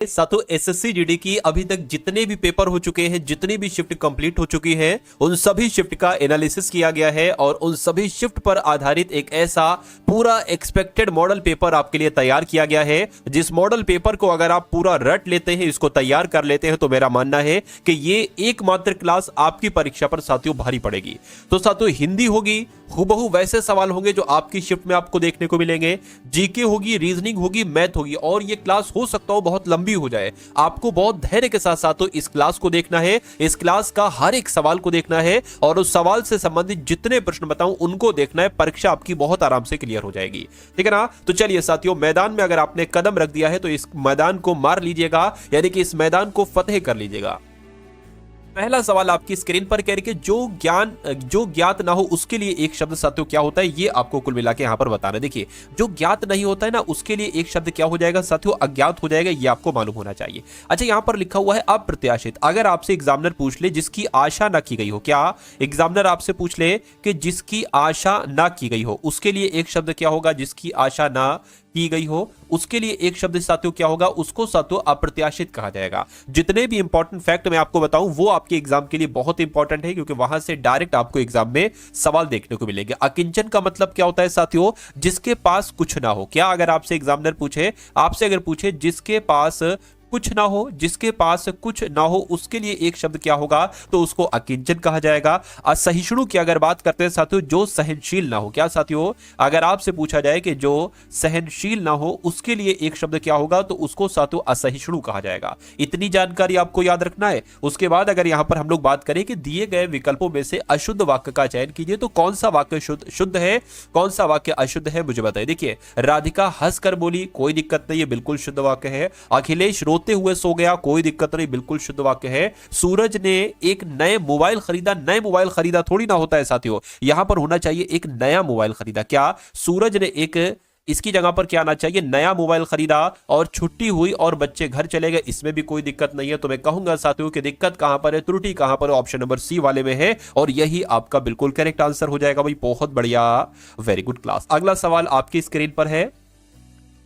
साथों SSC GD की अभी तक जितने भी पेपर हो चुके हैं, जितनी भी शिफ्ट कंप्लीट हो चुकी है, उन सभी शिफ्ट का एनालिसिस किया गया है और उन सभी शिफ्ट पर आधारित एक ऐसा पूरा एक्सपेक्टेड मॉडल पेपर आपके लिए तैयार किया गया है। जिस मॉडल पेपर को अगर आप पूरा रट लेते हैं, इसको तैयार कर लेते हैं, तो मेरा मानना है कि ये एकमात्र क्लास आपकी परीक्षा पर साथियों भारी पड़ेगी। तो साथियों हिंदी होगी, हूबहू वैसे सवाल होंगे जो आपकी शिफ्ट में आपको देखने को मिलेंगे, जीके होगी, रीजनिंग होगी, मैथ होगी, और ये क्लास हो सकता हो बहुत लंबी हो जाए। आपको बहुत धैर्य के साथ साथ इस क्लास को देखना है, इस क्लास का हर एक सवाल को देखना है और उस सवाल से संबंधित जितने प्रश्न बताऊं उनको देखना है। परीक्षा आपकी बहुत आराम से क्लियर हो जाएगी, ठीक है ना। तो चलिए साथियों, मैदान में अगर आपने कदम रख दिया है तो इस मैदान को मार लीजिएगा, यानी कि इस मैदान को फतेह कर लीजिएगा। पहला सवाल आपकी स्क्रीन पर कह रही है कि जो ज्ञात ना हो उसके लिए एक शब्द साथियों क्या होता है, ये आपको कुल मिला के यहां पर बताना है। देखिए, जो ज्ञात नहीं होता है ना, उसके लिए एक शब्द क्या हो जाएगा साथियों, अज्ञात हो जाएगा। ये आपको मालूम होना चाहिए। अच्छा, यहां पर लिखा हुआ है अप्रत्याशित। अगर आपसे एग्जामिनर पूछ ले जिसकी आशा ना की गई हो, क्या एग्जामिनर आपसे पूछ ले कि जिसकी आशा ना की गई हो, उसके लिए एक शब्द क्या होगा, जिसकी आशा ना की गई हो, उसके लिए एक शब्द साथियों क्या होगा, उसको साथियों अप्रत्याशित कहा जाएगा। जितने भी इंपॉर्टेंट फैक्ट मैं आपको बताऊं वो आपके एग्जाम के लिए बहुत इंपॉर्टेंट है, क्योंकि वहां से डायरेक्ट आपको एग्जाम में सवाल देखने को मिलेंगे। अकिंचन का मतलब क्या होता है साथियों, जिसके पास कुछ ना हो। क्या अगर आपसे एग्जामिनर पूछे, आपसे अगर पूछे जिसके पास कुछ ना हो, जिसके पास कुछ ना हो, उसके लिए एक शब्द क्या होगा, तो उसको अकिंचन कहा जाएगा। असहिष्णु की अगर बात करते हैं साथियों, जो सहनशील ना हो। क्या साथियों, अगर आपसे पूछा जाए कि जो सहनशील ना हो उसके लिए एक शब्द क्या होगा, तो उसको साथियों असहिष्णु कहा जाएगा। इतनी जानकारी आपको याद रखना है। उसके बाद अगर यहां पर हम लोग बात करें कि दिए गए विकल्पों में से अशुद्ध वाक्य का चयन कीजिए, तो कौन सा वाक्य शुद्ध है, कौन सा वाक्य अशुद्ध है, मुझे बताइए। देखिए, राधिका हंसकर बोली, कोई दिक्कत नहीं है, बिल्कुल शुद्ध वाक्य है। अखिलेश रोते हुए सो गया, कोई दिक्कत नहीं, बिल्कुल शुद्ध वाक्य है। सूरज ने एक नए मोबाइल खरीदा, नए मोबाइल खरीदा थोड़ी ना होता है साथियों, यहां पर होना चाहिए एक नया मोबाइल खरीदा। क्या सूरज ने एक, इसकी जगह पर क्या आना चाहिए, नया मोबाइल खरीदा। और छुट्टी हुई और बच्चे घर चले गए, इसमें भी कोई दिक्कत नहीं है। तो मैं कहूंगा साथियों कि दिक्कत कहां पर है, त्रुटि कहां पर है, ऑप्शन नंबर सी वाले में है, और यही आपका बिल्कुल करेक्ट आंसर हो जाएगा भाई। बहुत बढ़िया, वेरी गुड क्लास। अगला सवाल आपकी स्क्रीन पर है।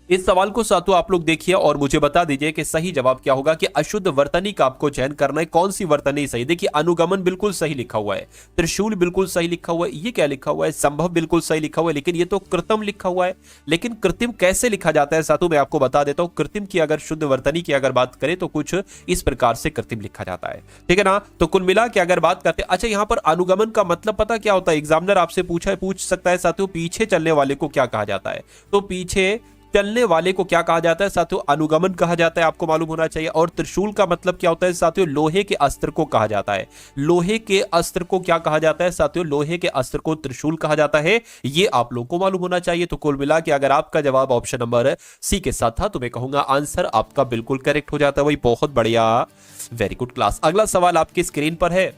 इस सवाल को साथियों आप लोग देखिए और मुझे बता दीजिए कि सही जवाब क्या होगा, कि अशुद्ध वर्तनी का आपको चयन करना है। कौन सी वर्तनी सही? देखिए, अनुगमन बिल्कुल सही लिखा हुआ है, त्रिशूल बिल्कुल सही लिखा हुआ है, ये क्या लिखा हुआ है, संभव बिल्कुल सही लिखा हुआ है, लेकिन ये तो कृत्रिम लिखा हुआ है। लेकिन कृत्रिम कैसे लिखा जाता है साथियों, मैं आपको बता देता हूं। कृत्रिम की अगर शुद्ध वर्तनी की अगर बात करें तो कुछ इस प्रकार से कृत्रिम लिखा जाता है, ठीक है ना। तो कुल मिला के अगर बात करते हैं, अच्छा यहां पर अनुगमन का मतलब पता क्या होता है, एग्जामिनर आपसे पूछ सकता है साथियों, पीछे चलने वाले को क्या कहा जाता है। तो पीछे चलने वाले को क्या कहा जाता है साथियों, अनुगमन कहा जाता है, आपको मालूम होना चाहिए। और त्रिशूल का मतलब क्या होता है साथियों, लोहे के अस्त्र को कहा जाता है। लोहे के अस्त्र को क्या कहा जाता है साथियों, लोहे के अस्त्र को त्रिशूल कहा जाता है, ये आप लोगों को मालूम होना चाहिए। तो कुल मिला के अगर आपका जवाब ऑप्शन नंबर सी के साथ था, तो मैं कहूंगा आंसर आपका बिल्कुल करेक्ट हो जाता है भाई। बहुत बढ़िया, वेरी गुड क्लास। अगला सवाल आपकी स्क्रीन पर है,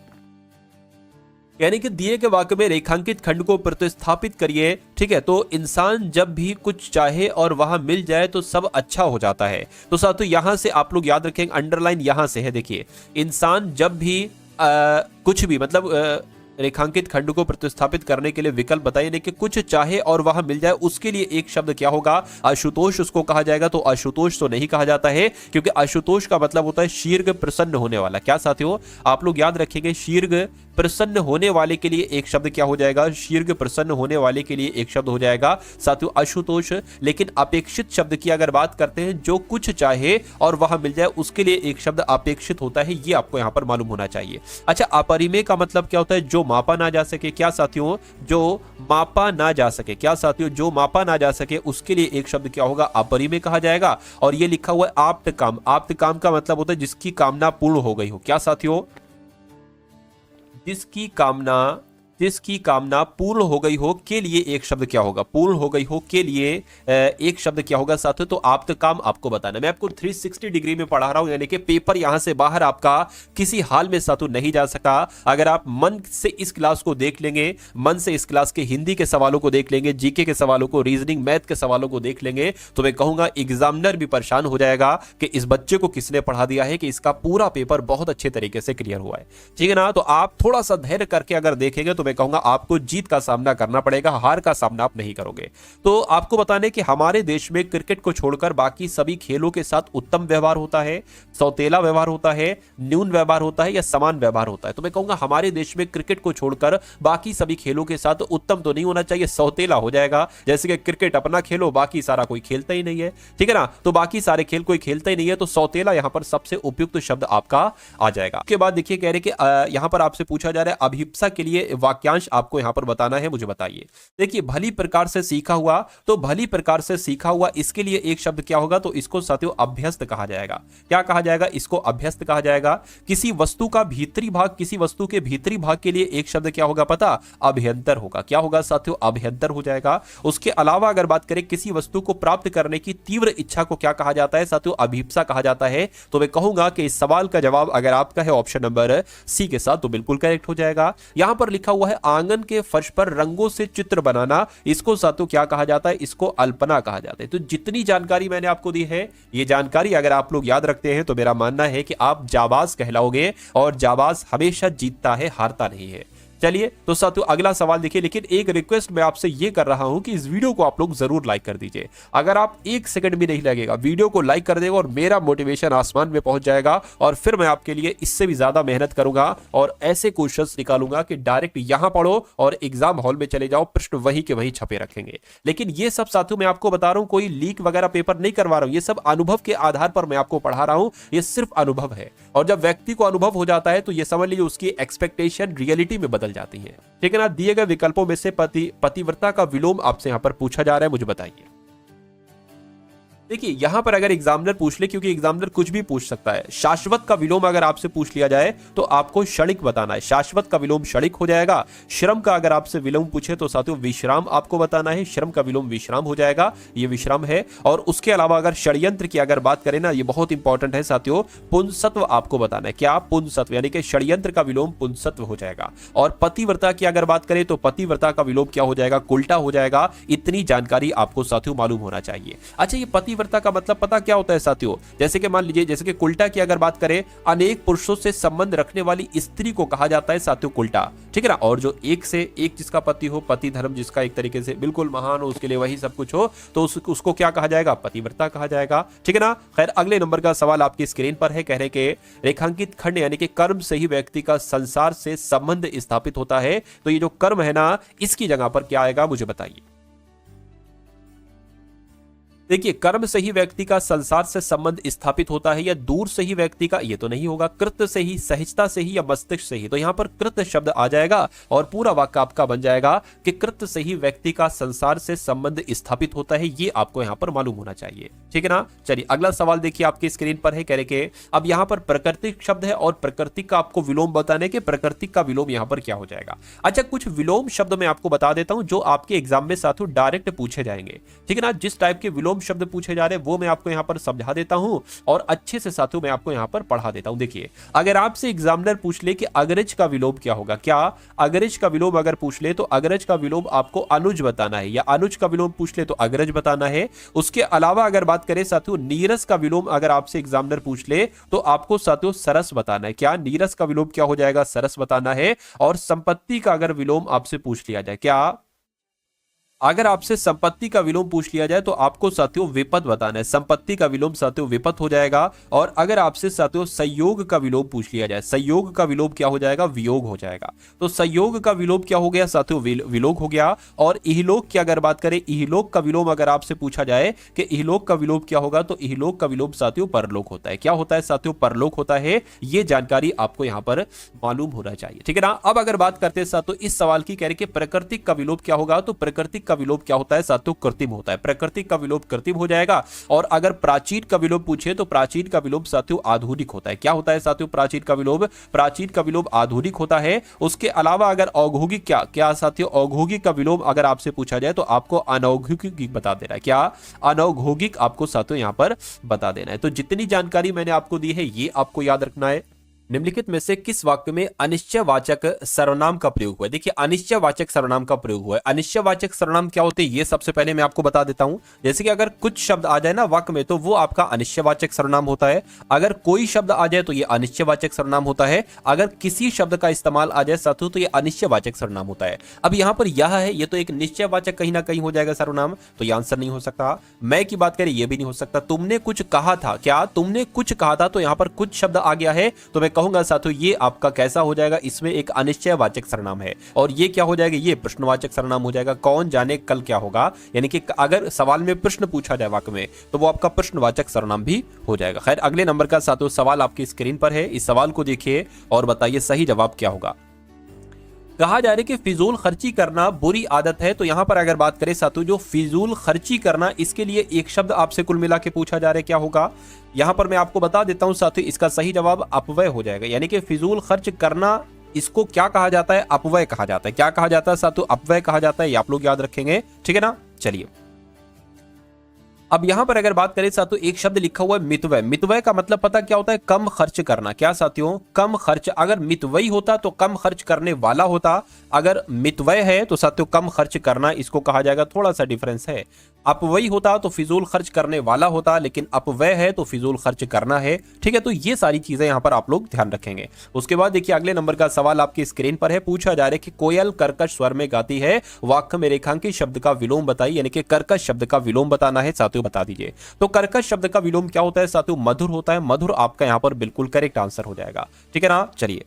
यानी कि दिए के वाक्य में रेखांकित खंड को प्रतिस्थापित करिए, ठीक है। तो इंसान जब भी कुछ चाहे और वहां मिल जाए तो सब अच्छा हो जाता है। तो साथियों यहां से आप लोग याद रखेंगे, अंडरलाइन यहां से है। देखिए, इंसान जब भी कुछ भी मतलब रेखांकित खंड को प्रतिस्थापित करने के लिए विकल्प बताइए कि कुछ चाहे और वहां मिल जाए, उसके लिए एक शब्द क्या होगा, आशुतोष उसको कहा जाएगा। तो आशुतोष तो नहीं कहा जाता है, क्योंकि आशुतोष का मतलब होता है शीघ्र प्रसन्न होने वाला। क्या साथियों, आप लोग याद रखेंगे, शीघ्र प्रसन्न होने वाले के लिए एक शब्द क्या हो जाएगा, शीघ्र प्रसन्न होने वाले के लिए एक शब्द हो जाएगा साथियों आशुतोष। लेकिन अपेक्षित शब्द की अगर बात करते हैं, जो कुछ चाहे और वहां मिल जाए, उसके लिए एक शब्द अपेक्षित होता है, ये आपको यहां पर मालूम होना चाहिए। अच्छा, अपरिमेय का मतलब क्या होता है, जो मापा ना जा सके। क्या साथियों, जो मापा ना जा सके। क्या साथियों, जो मापा ना जा सके, उसके लिए एक शब्द क्या होगा, अपरिमेय कहा जाएगा। और ये लिखा हुआ है आप्त काम। आप्त काम का मतलब होता है जिसकी कामना पूर्ण हो गई हो। क्या साथियों, जिसकी कामना पूर्ण हो गई हो के लिए एक शब्द क्या होगा, पूर्ण हो गई हो के लिए एक शब्द क्या होगा साथियों, तो आप्त काम आपको बताना। मैं आपको 360 डिग्री में पढ़ा रहा हूं, यानी कि पेपर यहां से बाहर आपका किसी हाल में साथियों नहीं जा सका। अगर आप मन से इस क्लास को देख लेंगे, मन से इस क्लास के हिंदी के सवालों को देख लेंगे, जीके के सवालों को, रीजनिंग मैथ के सवालों को देख लेंगे, तो मैं कहूंगा एग्जामिनर भी परेशान हो जाएगा कि इस बच्चे को किसने पढ़ा दिया है, कि इसका पूरा पेपर बहुत अच्छे तरीके से क्लियर हुआ है, ठीक है ना। तो आप थोड़ा सा धैर्य करके अगर देखेंगे तो मैं कहूंगा आपको जीत का सामना करना पड़ेगा, हार का सामना आप नहीं करोगे। तो आपको बताने कि हमारे देश में क्रिकेट को छोड़कर बाकी सभी खेलों के साथ उत्तम व्यवहार होता है, सौतेला व्यवहार होता है, न्यून व्यवहार होता है या समान व्यवहार होता है। तो मैं कहूंगा हमारे देश में क्रिकेट को छोड़कर बाकी सभी खेलों के साथ उत्तम तो नहीं होना चाहिए, सौतेला हो जाएगा। जैसे कि क्रिकेट अपना खेलो, बाकी सारा कोई खेलता ही नहीं है, ठीक है ना, तो बाकी सारे खेल कोई खेलता ही नहीं है, तो सौतेला यहां पर सबसे उपयुक्त शब्द आपका आ जाएगा। उसके बाद देखिए कह रहे कि यहां पर आपसे पूछा जा रहा है अभिप्सा के लिए वाक्यांश आपको यहां पर बताना है, मुझे बताइए। देखिए भली प्रकार से सीखा हुआ, तो भली प्रकार से सीखा हुआ इसके लिए एक शब्द क्या होगा, तो इसको साथियों अभ्यस्त कहा जाएगा। क्या कहा जाएगा, इसको अभ्यस्त कहा जाएगा। किसी वस्तु का भीतरी भाग, किसी वस्तु के भीतरी भाग के लिए एक शब्द क्या होगा पता, अभ्यंतर होगा। क्या होगा साथियों, अभ्यंतर हो जाएगा। उसके अलावा अगर बात करें किसी वस्तु को प्राप्त करने की तीव्र इच्छा को क्या कहा जाता है साथियों, अभिप्सा कहा जाता है। तो मैं कहूंगा कि इस सवाल का जवाब अगर आपका है ऑप्शन नंबर सी के साथ, तो बिल्कुल करेक्ट हो जाएगा। यहां पर लिखा हुआ है आंगन के फर्श पर रंगों से चित्र बनाना, इसको साथियों क्या कहा जाता है, इसको अल्पना कहा जाता है। तो जितनी जानकारी मैंने आपको दी है, ये जानकारी अगर आप लोग याद रखते हैं तो मेरा मानना है कि आप जाबाज कहलाओगे, और जाबाज हमेशा जीतता है, हारता नहीं है। चलिए तो साथियों अगला सवाल देखिए, लेकिन एक रिक्वेस्ट मैं आपसे ये कर रहा हूं कि इस वीडियो को आप लोग जरूर लाइक कर दीजिए। अगर आप एक सेकंड भी नहीं लगेगा, वीडियो को लाइक कर देगा और मेरा मोटिवेशन आसमान में पहुंच जाएगा, और फिर मैं आपके लिए इससे भी ज्यादा मेहनत करूंगा और ऐसे क्वेश्चंस निकालूंगा कि डायरेक्ट यहां पढ़ो और एग्जाम हॉल में चले जाओ, प्रश्न वहीं के वहीं छपे रखेंगे। लेकिन ये सब साथियों मैं आपको बता रहा हूं, कोई लीक वगैरह पेपर नहीं करवा रहा हूं, ये सब अनुभव के आधार पर मैं आपको पढ़ा रहा हूं, ये सिर्फ अनुभव है। और जब व्यक्ति को अनुभव हो जाता है तो ये समझ लीजिए उसकी एक्सपेक्टेशन रियलिटी में बदल जाती है। ठीक है ना, दिए गए विकल्पों में से पतिव्रता का विलोम आपसे यहां पर पूछा जा रहा है, मुझे बताइए। देखिए यहां पर अगर एग्जामिनर पूछ ले, क्योंकि एग्जामिनर कुछ भी पूछ सकता है, शाश्वत का विलोम अगर आपसे पूछ लिया जाए तो आपको क्षणिक बताना है, शाश्वत का विलोम क्षणिक हो जाएगा। श्रम का अगर आपसे विलोम पूछे तो साथियों विश्राम आपको बताना है, श्रम का विलोम विश्राम हो जाएगा, ये विश्राम है। और उसके अलावा अगर षड्यंत्र की अगर बात करें ना, ये बहुत इंपॉर्टेंट है साथियों, पुंसत्व आपको बताना है। क्या, पुंसत्व, यानी कि षड्यंत्र का विलोम पुंसत्व हो जाएगा। और पतिव्रता की अगर बात करें तो पतिव्रता का विलोम क्या हो जाएगा, कुल्टा हो जाएगा। इतनी जानकारी आपको साथियों मालूम होना चाहिए। अच्छा, ये पतिव्रता का मतलब पता क्या होता है साथियों, जैसे कि मान लीजिए, जैसे कि कुल्टा की अगर बात करें, अनेक पुरुषों से संबंध रखने वाली स्त्री को कहा जाता है साथियों कुल्टा, ठीक है ना। और जो एक से एक जिसका पति हो, पति धर्म जिसका एक तरीके से बिल्कुल महान हो, उसके लिए वही सब कुछ हो, तो उसको क्या कहा जाएगा, पतिव्रता कहा जाएगा, ठीक है ना। खैर अगले नंबर का सवाल आपकी स्क्रीन पर है, कह रहे कि रेखांकित खंड यानी कि कर्म से ही व्यक्ति का संसार से संबंध स्थापित होता है। तो ये जो कर्म है ना, इसकी जगह पर क्या आएगा, मुझे बताइए। देखिए कर्म से ही व्यक्ति का संसार से संबंध स्थापित होता है, या दूर से ही व्यक्ति का, ये तो नहीं होगा। कृत्य से ही, सहजता से ही, या मस्तिष्क से ही, तो यहां पर कृत्य शब्द आ जाएगा और पूरा वाक्य आपका बन जाएगा कि कृत्य से ही व्यक्ति का संसार से संबंध स्थापित होता है। ये आपको यहां पर मालूम होना चाहिए, ठीक है ना। चलिए अगला सवाल देखिए आपकी स्क्रीन पर है, कह रहे कि अब यहां पर प्राकृतिक शब्द है और प्राकृतिक का आपको विलोम बताने के, प्राकृतिक का विलोम यहां पर क्या हो जाएगा। अच्छा, कुछ विलोम शब्द मैं आपको बता देता हूं जो आपके एग्जाम में साथियों डायरेक्ट पूछे जाएंगे, ठीक है ना। जिस टाइप के विलोम शब्द पूछे जा रहे हैं वो मैं आपको यहां पर समझा देता हूं और अच्छे से साथियों मैं आपको यहां पर पढ़ा देता हूं। देखिए अगर आपसे एग्जामिनर पूछ ले कि अग्रज का विलोम क्या होगा, क्या अग्रज का विलोम अगर पूछ ले तो अग्रज का विलोम आपको अनुज बताना है, या अनुज का विलोम पूछ ले तो अग्रज बताना है। उसके अलावा अगर बात करें साथियों नीरस का विलोम अगर आपसे एग्जामिनर पूछ ले तो आपको साथियों सरस बताना है। क्या, नीरस का विलोम क्या हो जाएगा, सरस बताना है। और संपत्ति का अगर विलोम आपसे पूछ लिया जाए, क्या अगर आपसे संपत्ति का विलोम पूछ लिया जाए तो आपको साथियों विपद बताना है, संपत्ति का विलोम साथियों विपद हो जाएगा। और अगर आपसे साथियों संयोग का विलोम पूछ लिया जाए, संयोग का विलोम क्या हो जाएगा, वियोग हो जाएगा। तो संयोग का विलोम क्या हो गया साथियों, विलोक हो गया। और इहलोक की अगर बात करें, इहलोक का विलोम अगर आपसे पूछा जाए कि इहलोक का विलोम क्या होगा, तो इहलोक का विलोम साथियों परलोक होता है। क्या होता है साथियों, परलोक होता है। ये जानकारी आपको यहां पर मालूम होना चाहिए, ठीक है ना। अब अगर बात करते हैं साथियों इस सवाल की, कह रहे कि प्राकृतिक का विलोम क्या होगा, तो प्राकृतिक का विलोप क्या होता है साथियों, कृत्रिम होता है। प्राकृतिक का विलोप कृत्रिम हो जाएगा। और अगर प्राचीन का विलोप पूछे तो प्राचीन का विलोप साथियों आधुनिक होता है। क्या होता है साथियों, प्राचीन का विलोप, प्राचीन का विलोप आधुनिक होता है। उसके अलावा अगर औद्योगिक, क्या साथियों औद्योगिक का विलोम अगर आपसे पूछा जाए तो आपको अनौद्योगिक बता देना है। क्या, अनौद्योगिक आपको साथियों यहां पर बता देना है। तो जितनी जानकारी मैंने आपको दी है ये आपको याद रखना है। निम्नलिखित में से किस वाक्य में अनिश्चयवाचक सर्वनाम का प्रयोग हुआ है? देखिए, अनिश्चयवाचक सर्वनाम का प्रयोग हुआ है। अनिश्चयवाचक सर्वनाम क्या होते हैं ये सबसे पहले मैं आपको बता देता हूं। जैसे कि अगर कुछ शब्द आ जाए ना वाक्य में तो वो आपका अनिश्चयवाचक सर्वनाम होता है। अगर कोई शब्द आ जाए तो ये अनिश्चयवाचक सर्वनाम होता है। अगर किसी शब्द का इस्तेमाल आ जाए साथियों तो ये अनिश्चयवाचक सर्वनाम होता है। अब यहां पर यह है, ये तो एक निश्चयवाचक कहीं ना कहीं हो जाएगा सर्वनाम, तो ये आंसर नहीं हो सकता। मैं की बात करें ये भी नहीं हो सकता। तुमने कुछ कहा था, क्या तुमने कुछ कहा था, तो यहां पर कुछ शब्द आ गया है तो मैं कहूंगा साथियों ये आपका कैसा हो जाएगा, इसमें एक अनिश्चयवाचक सर्वनाम है। और ये क्या हो जाएगा, ये प्रश्नवाचक सर्वनाम हो जाएगा। कौन जाने कल क्या होगा, यानी कि अगर सवाल में प्रश्न पूछा जाए वाक्य में तो वो आपका प्रश्नवाचक सर्वनाम भी हो जाएगा। खैर, अगले नंबर का साथियों सवाल आपकी स्क्रीन पर है। इस सवाल को देखिए और बताइए सही जवाब क्या होगा। कहा जा रहा है कि फिजूल खर्ची करना बुरी आदत है। तो यहां पर अगर बात करें साथियों, जो फिजूल खर्ची करना, इसके लिए एक शब्द आपसे कुल मिला के पूछा जा रहा है, क्या होगा? यहां पर मैं आपको बता देता हूं साथियों, इसका सही जवाब अपव्यय हो जाएगा। यानी कि फिजूल खर्च करना, इसको क्या कहा जाता है? अपव्यय कहा जाता है। क्या कहा जाता है साथियों? अपव्यय कहा जाता है। ये आप लोग याद रखेंगे, ठीक है ना? चलिए, अब यहां पर अगर बात करें साथियों, एक शब्द लिखा हुआ है मितव्यय। मितव्यय का मतलब पता क्या होता है? कम खर्च करना। क्या साथियों? कम खर्च। अगर मितव्ययी होता तो कम खर्च करने वाला होता। अगर मितव्यय है तो साथियों कम खर्च करना, इसको कहा जाएगा, थोड़ा सा डिफरेंस है। अपव्ययी होता तो फिजूल खर्च करने वाला होता, लेकिन अपव्यय है तो फिजूल खर्च करना है, ठीक है? तो ये सारी चीजें यहां पर आप लोग ध्यान रखेंगे। उसके बाद देखिए अगले नंबर का सवाल आपकी स्क्रीन पर है। पूछा जा रहा है कि कोयल कर्कश स्वर में गाती है, वाक्य में रेखांकित शब्द का विलोम बताइए। यानी कि कर्कश शब्द का विलोम बताना है साथियों, बता दीजिए। तो कर्कश शब्द का विलोम क्या होता है साथियों? मधुर होता है। मधुर आपका यहां पर बिल्कुल करेक्ट आंसर हो जाएगा, ठीक है ना? चलिए,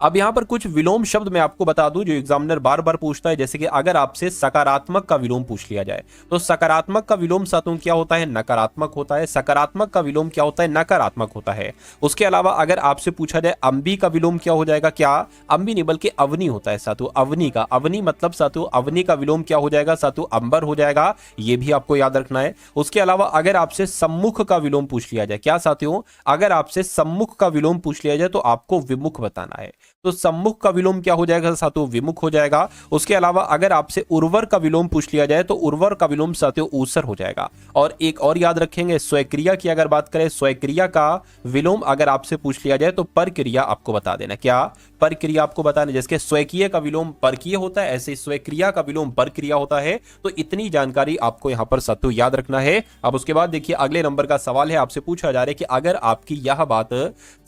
अब यहां पर कुछ विलोम शब्द मैं आपको बता दूं जो एग्जामिनर बार बार पूछता है। जैसे कि अगर आपसे सकारात्मक का विलोम पूछ लिया जाए तो सकारात्मक का विलोम साथियों क्या होता है? नकारात्मक होता है। सकारात्मक का विलोम क्या होता है? नकारात्मक होता है। उसके अलावा अगर आपसे पूछा जाए अम्बी का विलोम क्या हो जाएगा? क्या अम्बी नहीं बल्कि अवनी होता है साथियों। अवनी का, अवनी मतलब साथियों अवनी का विलोम क्या हो जाएगा साथियों? अंबर हो जाएगा। ये भी आपको याद रखना है। उसके अलावा अगर आपसे सम्मुख का विलोम पूछ लिया जाए, क्या साथियों? अगर आपसे सम्मुख का विलोम पूछ लिया जाए तो आपको विमुख बताना है। तो सम्मुख का विलोम क्या हो जाएगा साथियों? विमुख हो जाएगा। उसके अलावा अगर आपसे उर्वर का विलोम पूछ लिया जाए तो उर्वर का विलोम साथियों ऊसर हो जाएगा। और एक और याद रखेंगे, स्वयक्रिया की अगर बात करें, स्वयक्रिया का विलोम अगर आपसे पूछ लिया जाए तो परक्रिया आपको बता देना। क्या? परक्रिया आपको बताना। जैसे स्वयकीय का विलोम परकीय होता है, ऐसे स्वयक्रिया का विलोम परक्रिया होता है। तो इतनी जानकारी आपको यहां पर साथियों याद रखना है। अब उसके बाद देखिए अगले नंबर का सवाल है, आपसे पूछा जा रहा है कि अगर आपकी यह बात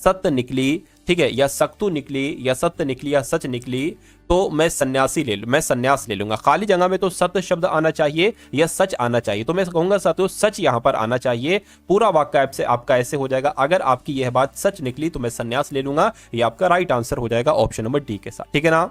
सत्य निकली, ठीक है, या सख्तू निकली, या सत्य निकली, या सच निकली, तो मैं संन्यास ले लूंगा। खाली जगह में तो सत्य शब्द आना चाहिए या सच आना चाहिए। तो मैं कहूंगा साथियों सच यहां पर आना चाहिए। पूरा वाक्य आपका ऐसे हो जाएगा, अगर आपकी यह बात सच निकली तो मैं संन्यास ले लूंगा। ये आपका राइट आंसर हो जाएगा ऑप्शन नंबर डी के साथ, ठीक है ना?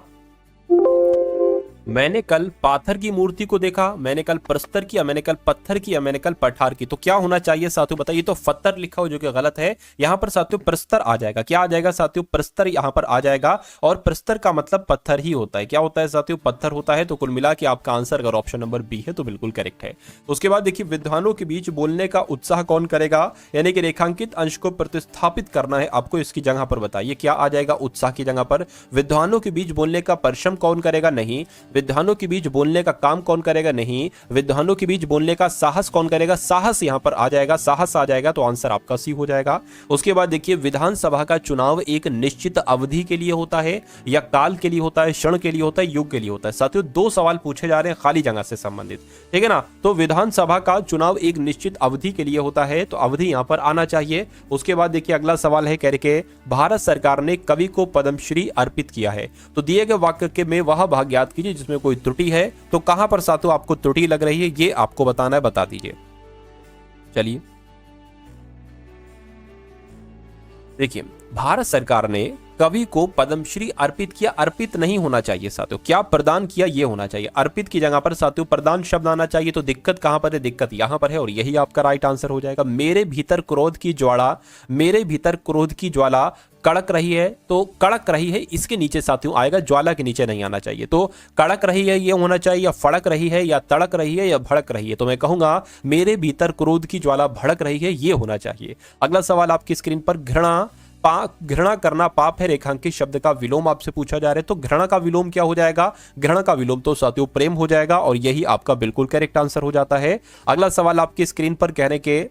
मैंने कल पाथर की मूर्ति को देखा, मैंने कल प्रस्तर किया, मैंने कल पत्थर किया, मैंने कल पठार की। तो क्या होना चाहिए साथियों बताइए? तो पत्थर लिखा हो जो कि गलत है। यहां पर साथियों प्रस्तर आ जाएगा। क्या आ जाएगा साथियों? प्रस्तर यहां पर आ जाएगा। और प्रस्तर का मतलब पत्थर ही होता है। क्या होता है साथियों? पत्थर होता है। तो कुल मिला के आपका आंसर अगर ऑप्शन नंबर बी है तो बिल्कुल करेक्ट है। उसके बाद देखिए विद्वानों के बीच बोलने का उत्साह कौन करेगा? यानी कि रेखांकित अंश को प्रतिस्थापित करना है आपको, इसकी जगह पर बताइए क्या आ जाएगा उत्साह की जगह पर? विद्वानों के बीच बोलने का परिश्रम कौन करेगा? नहीं। विद्वानों के बीच बोलने का काम कौन करेगा? नहीं। विद्वानों के बीच बोलने का साहस कौन करेगा? साहस यहां पर आ जाएगा, साहस आ जाएगा। तो आंसर आपका सी हो जाएगा। उसके बाद देखिए विधानसभा का चुनाव एक निश्चित अवधि के लिए होता है या काल के लिए होता है, क्षण के लिए होता है, युग के लिए होता है? साथियों दो सवाल पूछे जा रहे हैं खाली जगह से संबंधित, ठीक है ना? तो विधानसभा का चुनाव एक निश्चित अवधि के लिए होता है, तो अवधि यहां पर आना चाहिए। उसके बाद देखिए अगला सवाल है, कह के भारत सरकार ने कवि को पद्मश्री अर्पित किया है। तो दिए गए वाक्य के में वह भाग ज्ञात कीजिए जिसमें कोई त्रुटि है। तो कहां पर साथियों आपको त्रुटि लग रही है ये आपको बताना है, बता दीजिए। चलिए देखिए भारत सरकार ने कवि को पद्मश्री अर्पित किया। अर्पित नहीं होना चाहिए साथियों, क्या प्रदान किया ये होना चाहिए। अर्पित की जगह पर साथियों प्रदान शब्द आना चाहिए। तो दिक्कत कहां पर है? दिक्कत यहां पर है और यही आपका राइट आंसर हो जाएगा। मेरे भीतर क्रोध की ज्वाला, मेरे भीतर क्रोध की ज्वाला कड़क रही है। तो कड़क रही है इसके नीचे साथियों आएगा, ज्वाला के नीचे नहीं आना चाहिए। तो कड़क रही है ये होना चाहिए, या फड़क रही है, या तड़क रही है, या भड़क रही है। तो मैं कहूंगा मेरे भीतर क्रोध की ज्वाला भड़क रही है, ये होना चाहिए। अगला सवाल आपकी स्क्रीन पर, घृणा करना पाप है, रेखांकित शब्द का विलोम आपसे पूछा जा रहा है। तो घृणा का विलोम क्या हो जाएगा? घृणा का विलोम तो साथियों प्रेम हो जाएगा और यही आपका बिल्कुल करेक्ट आंसर हो जाता है। अगला सवाल आपकी स्क्रीन पर, कहने के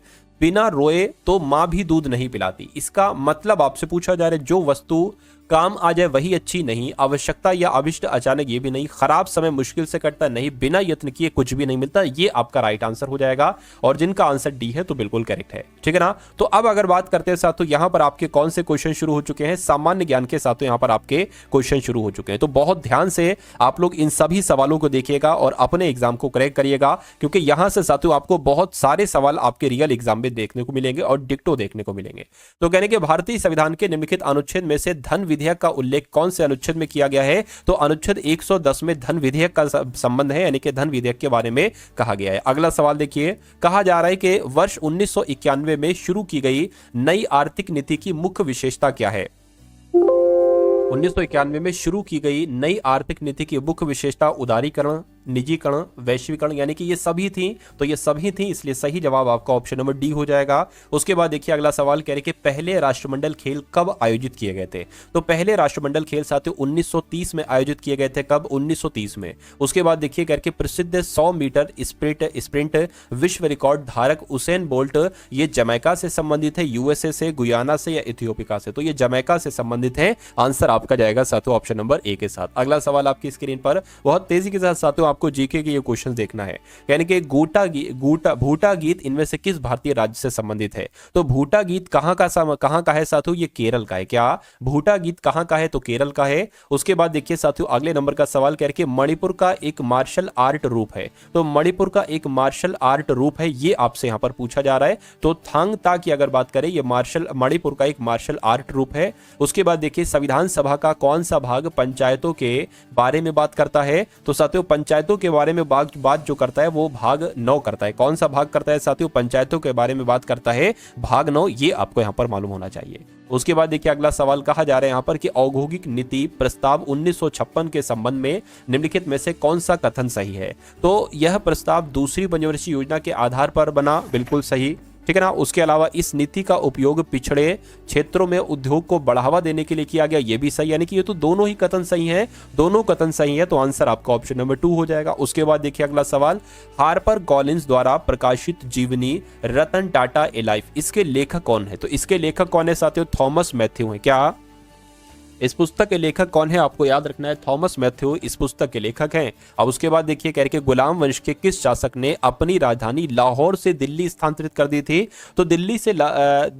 बिना रोए तो मां भी दूध नहीं पिलाती। इसका मतलब आपसे पूछा जा रहा है जो वस्तु काम आ जाए वही अच्छी नहीं, आवश्यकता या अभिष्ट अचानक ये भी नहीं, खराब समय मुश्किल से कटता नहीं, बिना यत्न किए कुछ भी नहीं मिलता, ये आपका राइट आंसर हो जाएगा। और जिनका आंसर डी है तो बिल्कुल करेक्ट है, ठीक है ना। तो अब अगर बात करते हैं साथियों यहां पर आपके कौन से क्वेश्चन शुरू हो चुके हैं, सामान्य ज्ञान के साथियों यहां पर आपके क्वेश्चन शुरू हो चुके हैं। तो बहुत ध्यान से आप लोग इन सभी सवालों को देखिएगा और अपने एग्जाम को करेक्ट करिएगा, क्योंकि यहां से साथियों आपको बहुत सारे सवाल आपके रियल एग्जाम में देखने को मिलेंगे और डिक्टो देखने को मिलेंगे। तो कहने के भारतीय संविधान के निम्नलिखित अनुच्छेद में से धन विधेयक का उल्लेख कौन से अनुच्छेद में किया गया है, तो अनुच्छेद 110 में धन विधेयक का संबंध है, यानी कि धन विधेयक के बारे में कहा गया है। अगला सवाल देखिए, कहा जा रहा है कि वर्ष 1991 में शुरू की गई नई आर्थिक नीति की मुख्य विशेषता क्या है। 1991 में शुरू की गई नई आर्थिक नीति की मुख्य विशेषता उदारीकरण, निजीकरण, वैश्वीकरण, यानी कि ये सभी थी, तो ये सभी थी, इसलिए सही जवाब आपका ऑप्शन नंबर डी हो जाएगा। उसके बाद देखिए अगला सवाल कह रहे कि पहले राष्ट्रमंडल खेल कब आयोजित किए गए थे, तो पहले राष्ट्रमंडल खेल साथियों 1930 में आयोजित किए गए थे। कब? 1930 में। उसके बाद देखिए कह रहे प्रसिद्ध 100 मीटर स्प्रिंट विश्व रिकॉर्ड धारक उसेन बोल्ट, ये जमैका से संबंधित है, यूएसए से, गुयाना से या इथियोपिया से, तो ये जमैका से संबंधित है। आंसर आपका जाएगा साथियों ऑप्शन नंबर ए के साथ। अगला सवाल आपकी स्क्रीन पर बहुत तेजी के साथ साथियों आपको जीके के ये क्वेश्चन देखना है, यानी कि भूटा गीत इनमें से किस भारतीय राज्य से संबंधित है, तो भूटा गीत कहां का है साथियों, ये केरल का है। क्या भूटा गीत कहां का है, तो केरल का है। उसके बाद देखिए साथियों अगले नंबर का सवाल कह रहे कि मणिपुर का एक मार्शल आर्ट रूप है, तो मणिपुर का एक मार्शल आर्ट रूप है, ये आपसे यहां पर पूछा जा रहा है। तो थांग ता की अगर बात करें, ये मणिपुर का एक मार्शल आर्ट रूप है। उसके बाद देखिए संविधान सभा का कौन सा भाग पंचायतों के बारे में बात करता है, तो साथियों पंचायतों के बारे में बात जो करता है वो भाग 9 करता है। कौन सा भाग करता है साथियों, पंचायतों के बारे में बात करता है भाग 9, ये आपको यहां पर मालूम होना चाहिए। उसके बाद देखिए अगला सवाल कहा जा रहा है यहां पर कि औद्योगिक नीति प्रस्ताव 1956 के संबंध में निम्नलिखित में से कौन सा कथन सही है, तो यह प्रस्ताव दूसरी पंचवर्षीय योजना के आधार पर बना, बिल्कुल सही, ठीक है ना। उसके अलावा इस नीति का उपयोग पिछड़े क्षेत्रों में उद्योग को बढ़ावा देने के लिए किया गया, ये भी सही, यानी कि ये तो दोनों ही कथन सही हैं, दोनों कथन सही है, तो आंसर आपका ऑप्शन नंबर 2 हो जाएगा। उसके बाद देखिए अगला सवाल, हार्पर कॉलिंस द्वारा प्रकाशित जीवनी रतन टाटा ए लाइफ, इसके लेखक कौन है, तो इसके लेखक कौन है साथियों, थॉमस मैथ्यू है। क्या इस पुस्तक के लेखक कौन है, आपको याद रखना है, थॉमस मैथ्यू इस पुस्तक के लेखक हैं। अब उसके बाद देखिए कह रहे कि गुलाम वंश के किस शासक ने अपनी राजधानी लाहौर से दिल्ली स्थानांतरित कर दी थी, तो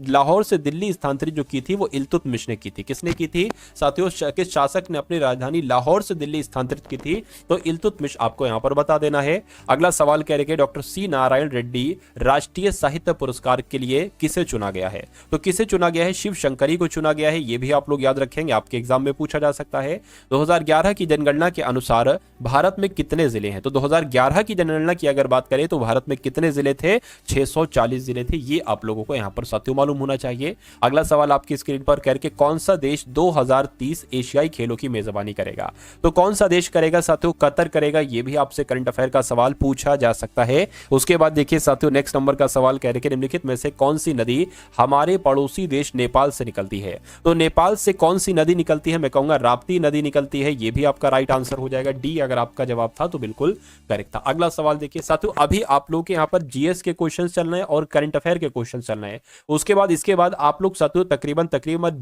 लाहौर से दिल्ली स्थानांतरित जो की थी वो इल्तुतमिश ने की थी। किसने की थी साथियों, किस शासक ने अपनी राजधानी लाहौर से दिल्ली स्थानांतरित की थी, तो इल्तुतमिश आपको यहां पर बता देना है। अगला सवाल कह रहे कि डॉक्टर सी नारायण रेड्डी राष्ट्रीय साहित्य पुरस्कार के लिए किसे चुना गया है, तो किसे चुना गया है, शिव शंकरी को चुना गया है, ये भी आप लोग याद रखेंगे, आपके एग्जाम में पूछा जा सकता है। 2011 की जनगणना के अनुसार भारत में कितने जिले हैं, तो 2011 की जनगणना की अगर बात करें तो भारत में कितने जिले थे, 640 जिले थे, ये आप लोगों को यहां पर साथियों मालूम होना चाहिए। अगला सवाल आपकी स्क्रीन पर कह के कौन सा देश 2030 एशियाई खेलों की मेजबानी करेगा, तो कौन सा देश करेगा साथियों, कतर करेगा, ये भी आपसे करंट अफेयर का सवाल पूछा जा सकता है। उसके बाद देखिए साथियों नेक्स्ट नंबर का सवाल कह रहे कि निम्नलिखित में से कौन सी नदी हमारे पड़ोसी देश नेपाल से निकलती है, तो नेपाल से कौन सी नदी निकलती है, मैं कहूंगा राप्ती नदी निकलती है, ये भी आपका राइट आंसर हो जाएगा। डी अगर आपका जवाब था तो बिल्कुल करेक्ट था। अगला सवाल देखिए साथियों, अभी आप लोग के यहां पर जीएस के क्वेश्चन चल रहे हैं और करंट अफेयर के क्वेश्चन चल रहे हैं। उसके बाद इसके बाद आप लोग साथियों तकरीबन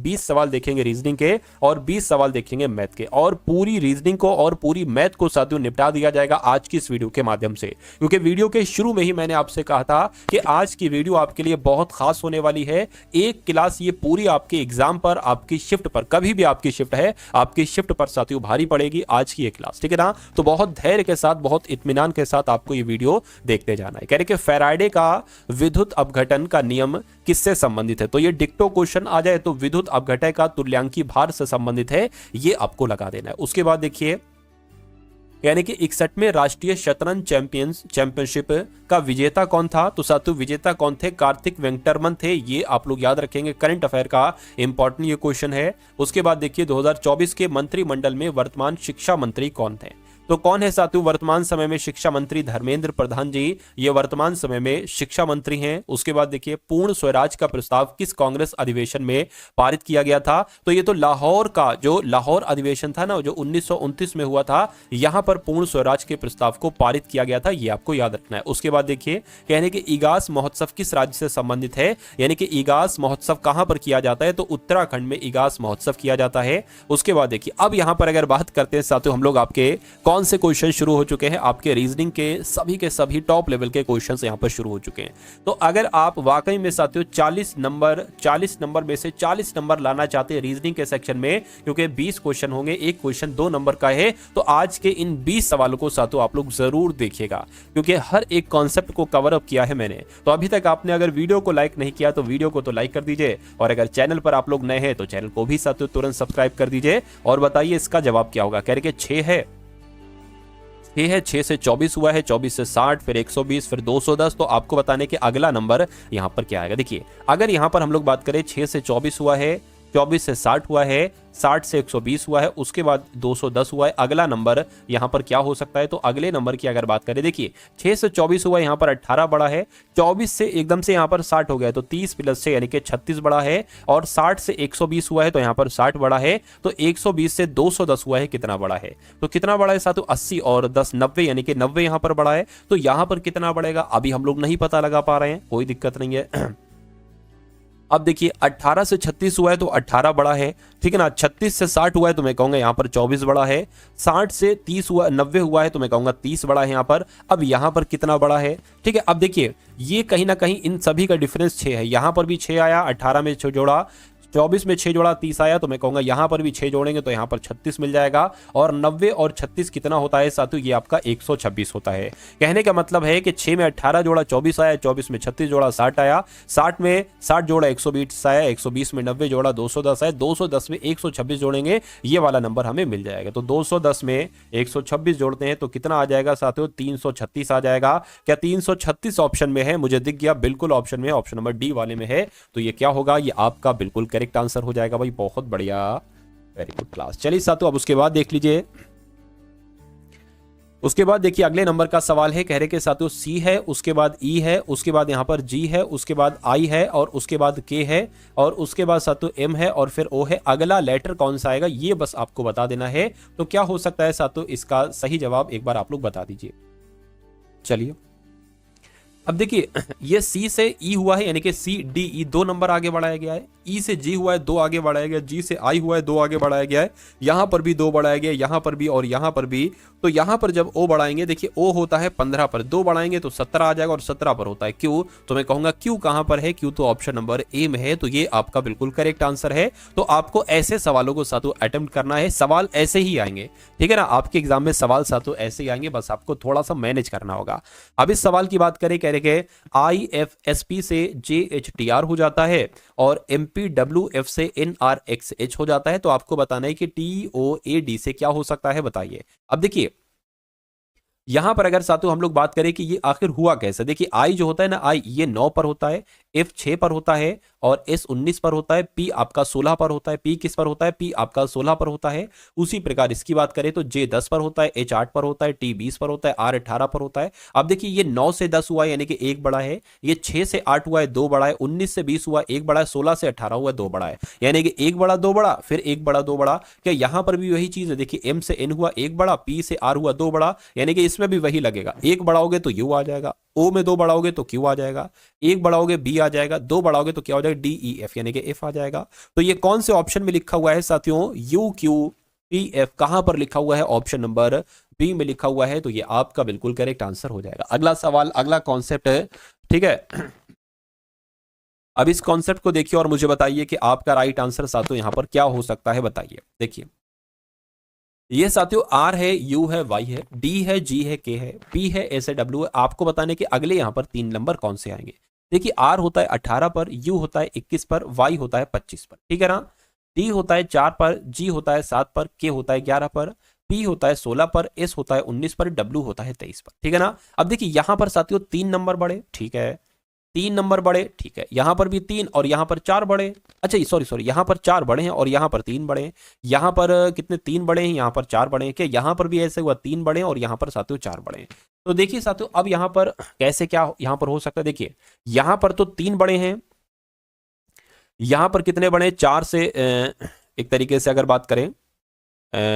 20 सवाल देखेंगे रीजनिंग के और 20 सवाल देखेंगे मैथ के, और पूरी रीजनिंग को और पूरी मैथ को साथियों निपटा दिया जाएगा आज की इस वीडियो के माध्यम से, क्योंकि वीडियो के शुरू में ही मैंने आपसे कहा था कि आज की वीडियो आपके लिए बहुत खास होने वाली है। एक क्लास ये पूरी आपके एग्जाम पर, आपकी शिफ्ट पर, कभी भी आपकी शिफ्ट है, आपकी शिफ्ट पर साथियों भारी पड़ेगी आज की ये क्लास, ठीक है ना। तो बहुत धैर्य के साथ, बहुत इत्मीनान के साथ आपको ये वीडियो देखते जाना है। कह रहे कि फैराडे का विद्युत अपघटन का नियम किससे संबंधित है, तो ये डिक्टो क्वेश्चन आ जाए तो विद्युत अपघटन का तुल्यांकी भार से संबंधित है, ये आपको लगा देना है। उसके बाद देखिए यानी कि 61वें राष्ट्रीय शतरंज चैंपियनशिप का विजेता कौन था, तो साथियों विजेता कौन थे, कार्तिक वेंकटरमन थे, ये आप लोग याद रखेंगे, करंट अफेयर का इंपॉर्टेंट ये क्वेश्चन है। उसके बाद देखिए 2024 के मंत्रिमंडल में वर्तमान शिक्षा मंत्री कौन थे, तो कौन है साथियों वर्तमान समय में शिक्षा मंत्री? धर्मेंद्र प्रधान जी, ये वर्तमान समय में शिक्षा मंत्री हैं। उसके बाद देखिए पूर्ण स्वराज का प्रस्ताव किस कांग्रेस अधिवेशन में पारित किया गया था? तो ये तो लाहौर का जो लाहौर अधिवेशन था ना, जो 1929 में हुआ था, यहां पर पूर्ण स्वराज के प्रस्ताव को पारित किया गया था, ये आपको याद रखना है। उसके बाद देखिए कहने के इगास महोत्सव किस राज्य से संबंधित है, यानी कि इगास महोत्सव कहां पर किया जाता है? तो उत्तराखंड में इगास महोत्सव किया जाता है। उसके बाद देखिए अब यहां पर अगर बात करते हैं साथियों हम लोग, आपके कौन से क्वेश्चन शुरू हो चुके हैं? आपके रीजनिंग के सभी टॉप लेवल के क्वेश्चंस यहां पर शुरू हो चुके हैं। तो अगर आप वाकई में साथियों 40 नंबर में से 40 नंबर लाना चाहते हैं रीजनिंग के सेक्शन में, क्योंकि 20 क्वेश्चन होंगे, एक क्वेश्चन 2 नंबर का है, तो आज के इन 20 सवालों को साथियों आप लोग जरूर देखिएगा, क्योंकि हर एक कॉन्सेप्ट को कवर अप किया है मैंने। तो अभी तक आपने अगर वीडियो को लाइक नहीं किया तो वीडियो को तो लाइक कर दीजिए, और अगर चैनल पर आप लोग नए हैं तो चैनल को भी साथियों तुरंत सब्सक्राइब कर दीजिए। और बताइए इसका जवाब क्या होगा? कह रहे कि 6 है, 6 से 24 हुआ है, 24 से 60, फिर 120, फिर 210। तो आपको बताने के अगला नंबर यहां पर क्या आएगा? देखिए अगर यहां पर हम लोग बात करें 6 से 24 हुआ है, 24 से 60 हुआ है, 60 से 120 हुआ है, उसके बाद 210 हुआ है, अगला नंबर यहां पर क्या हो सकता है? तो अगले नंबर की अगर बात करें, देखिए 6 से 24 हुआ है, यहां पर 18 बड़ा है, 24 से एकदम से यहां पर 60 हो गया है, तो 30 प्लस 6 यानी कि 36 बड़ा है, और 60 से 120 हुआ है तो यहां पर 60 बड़ा है, तो 120 से 210 हुआ है, कितना बड़ा है? तो कितना बड़ा है साथियों? 80 और 10 90, यानी कि 90 यहां पर बड़ा है। तो यहां पर कितना बढ़ेगा अभी हम लोग नहीं पता लगा पा रहे हैं, कोई दिक्कत नहीं है। अब देखिए 18 से 36 हुआ है तो 18 बड़ा है, ठीक है ना। 36 से 60 हुआ है तो मैं कहूंगा यहाँ पर 24 बड़ा है। 60 से 30 हुआ 90 हुआ है तो मैं कहूंगा 30 बड़ा है यहाँ पर। अब यहाँ पर कितना बड़ा है? ठीक है, अब देखिए ये कहीं ना कहीं इन सभी का डिफरेंस 6 है। यहाँ पर भी 6 आया, 18 में 6 जोड़ा, 24 में 6 जोड़ा 30 आया, तो मैं कहूंगा यहां पर भी 6 जोड़ेंगे तो यहां पर 36 मिल जाएगा। और 90 और 36 कितना होता है साथियों? ये आपका 126 होता है। कहने का मतलब है कि 6 में 18 जोड़ा 24 आया, 24 में 36 जोड़ा 60 आया, 60 में 60 जोड़ा 120 आया, 120 में 90 जोड़ा 210 आया, 210 में 126 जोड़ेंगे, ये वाला नंबर हमें मिल जाएगा। तो 210 में 126 जोड़ते हैं तो कितना आ जाएगा साथियों? 336 आ जाएगा। क्या 336 ऑप्शन में है? मुझे दिख गया, बिल्कुल ऑप्शन में है, ऑप्शन नंबर डी वाले में है। तो ये क्या होगा? ये आपका बिल्कुल करेक्ट आंसर हो जाएगा भाई। बहुत बढ़िया, वेरी गुड क्लास। चलिए साथियों अब उसके बाद देख लीजिए, उसके बाद देखिए अगले नंबर का सवाल है। कह रहे कि साथियों सी है, उसके बाद ई है, उसके बाद यहां पर जी है, उसके बाद आई है, और उसके बाद के है, और उसके बाद साथियों एम है, और फिर ओ है। अगला लेटर कौन सा आएगा ये बस आपको बता देना है। तो क्या हो सकता है साथियों? इसका सही जवाब एक बार आप लोग बता दीजिए। चलिए अब देखिए ये सी से ई हुआ है, यानी कि सी डी ई 2 नंबर आगे बढ़ाया गया है। ई से जी हुआ है 2 आगे बढ़ाया गया, जी से आई हुआ है 2 आगे बढ़ाया गया है, यहां पर भी 2 बढ़ाया गया, यहां पर भी और यहां पर भी। तो यहां पर जब ओ बढ़ाएंगे, देखिए ओ होता है 15 पर, 2 बढ़ाएंगे तो 17 आ जाएगा, और 17 पर होता है क्यू। तो मैं कहूंगा क्यू कहां पर है? क्यू तो ऑप्शन नंबर ए में है। तो ये आपका बिल्कुल करेक्ट आंसर है। तो आपको ऐसे सवालों को साथियों अटेम्प्ट करना है, सवाल ऐसे ही आएंगे, ठीक है ना। आपके एग्जाम में सवाल साथियों ऐसे ही आएंगे, बस आपको थोड़ा सा मैनेज करना होगा। अब इस सवाल की बात करें, कह रहे IFSP से JHTR हो जाता है, और MPWF से NRXH हो जाता है। तो आपको बताना है कि TOAD से क्या हो सकता है, बताइए। अब देखिए यहां पर अगर साथियों हम लोग बात करें कि ये आखिर हुआ कैसे, देखिए आई जो होता है ना, आई ये 9 पर होता है, F 6 पर होता है, और S 19 पर होता है, P आपका 16 पर होता है। P किस पर होता है? P आपका 16 पर होता है। उसी प्रकार इसकी बात करें तो J 10 पर होता है, H 8 पर होता है, T 20 पर होता है, R 18 पर होता है। अब देखिए ये 9 से 10 हुआ है, यानी कि 1 बड़ा है। ये 6 से 8 हुआ है, 2 बड़ा है। 19 से 20 हुआ, 1 बड़ा है। 16 से 18 हुआ, 2 बड़ा है, यानी कि 1 बड़ा 2 बड़ा, फिर 1 बड़ा 2 बड़ा। क्या यहां पर भी वही चीज है? देखिए M से N हुआ 1 बड़ा, P से R हुआ 2 बड़ा, यानी कि इसमें भी वही लगेगा। 1 बढ़ाओगे तो U आ जाएगा, O में 2 बढ़ाओगे तो Q आ जाएगा, 1 बढ़ाओगे B आ जाएगा, 2 बढ़ाओगे तो क्या हो जाएगा? D E F, यानी कि F आ जाएगा। तो ये कौन से ऑप्शन में लिखा हुआ है साथियों? U Q P F कहां पर लिखा हुआ है? ऑप्शन नंबर बी में लिखा हुआ है। तो ये आपका बिल्कुल करेक्ट आंसर हो जाएगा। अगला सवाल, अगला कॉन्सेप्ट है, ठीक है। अब इस कॉन्सेप्ट को देखिए और मुझे बताइए कि आपका राइट आंसर साथियों यहां पर क्या हो सकता है, बताइए। देखिए ये साथियों आर है, यू है, वाई है, डी है, जी है, के है, पी है, एस है, डब्ल्यू है। आपको बताने के अगले यहां पर 3 नंबर कौन से आएंगे। देखिए आर होता है 18 पर, यू होता है 21 पर, वाई होता है 25 पर, ठीक है ना। डी होता है 4 पर, जी होता है 7 पर, के होता है 11 पर, पी होता है 16 पर, एस होता है 19 पर, डब्ल्यू होता है 23 पर, ठीक है ना। अब देखिए यहां पर साथियों 3 नंबर बढ़े, ठीक है। 3 नंबर बढ़े, ठीक है, यहां पर भी 3 और यहां पर 4 बढ़े। अच्छा सॉरी सॉरी, यहां पर 4 बढ़े हैं और यहां पर 3 बढ़े हैं। यहां पर कितने 3 बढ़े हैं, यहां पर 4 बढ़े हैं। क्या यहां पर भी ऐसे हुआ 3 बढ़े हैं और यहां पर साथियों 4 बढ़े हैं। तो देखिए साथियों, अब यहां पर कैसे क्या यहां पर हो सकता है, देखिए यहां पर तो 3 बढ़े हैं, यहां पर कितने बढ़े, 4 से एक तरीके से अगर बात करें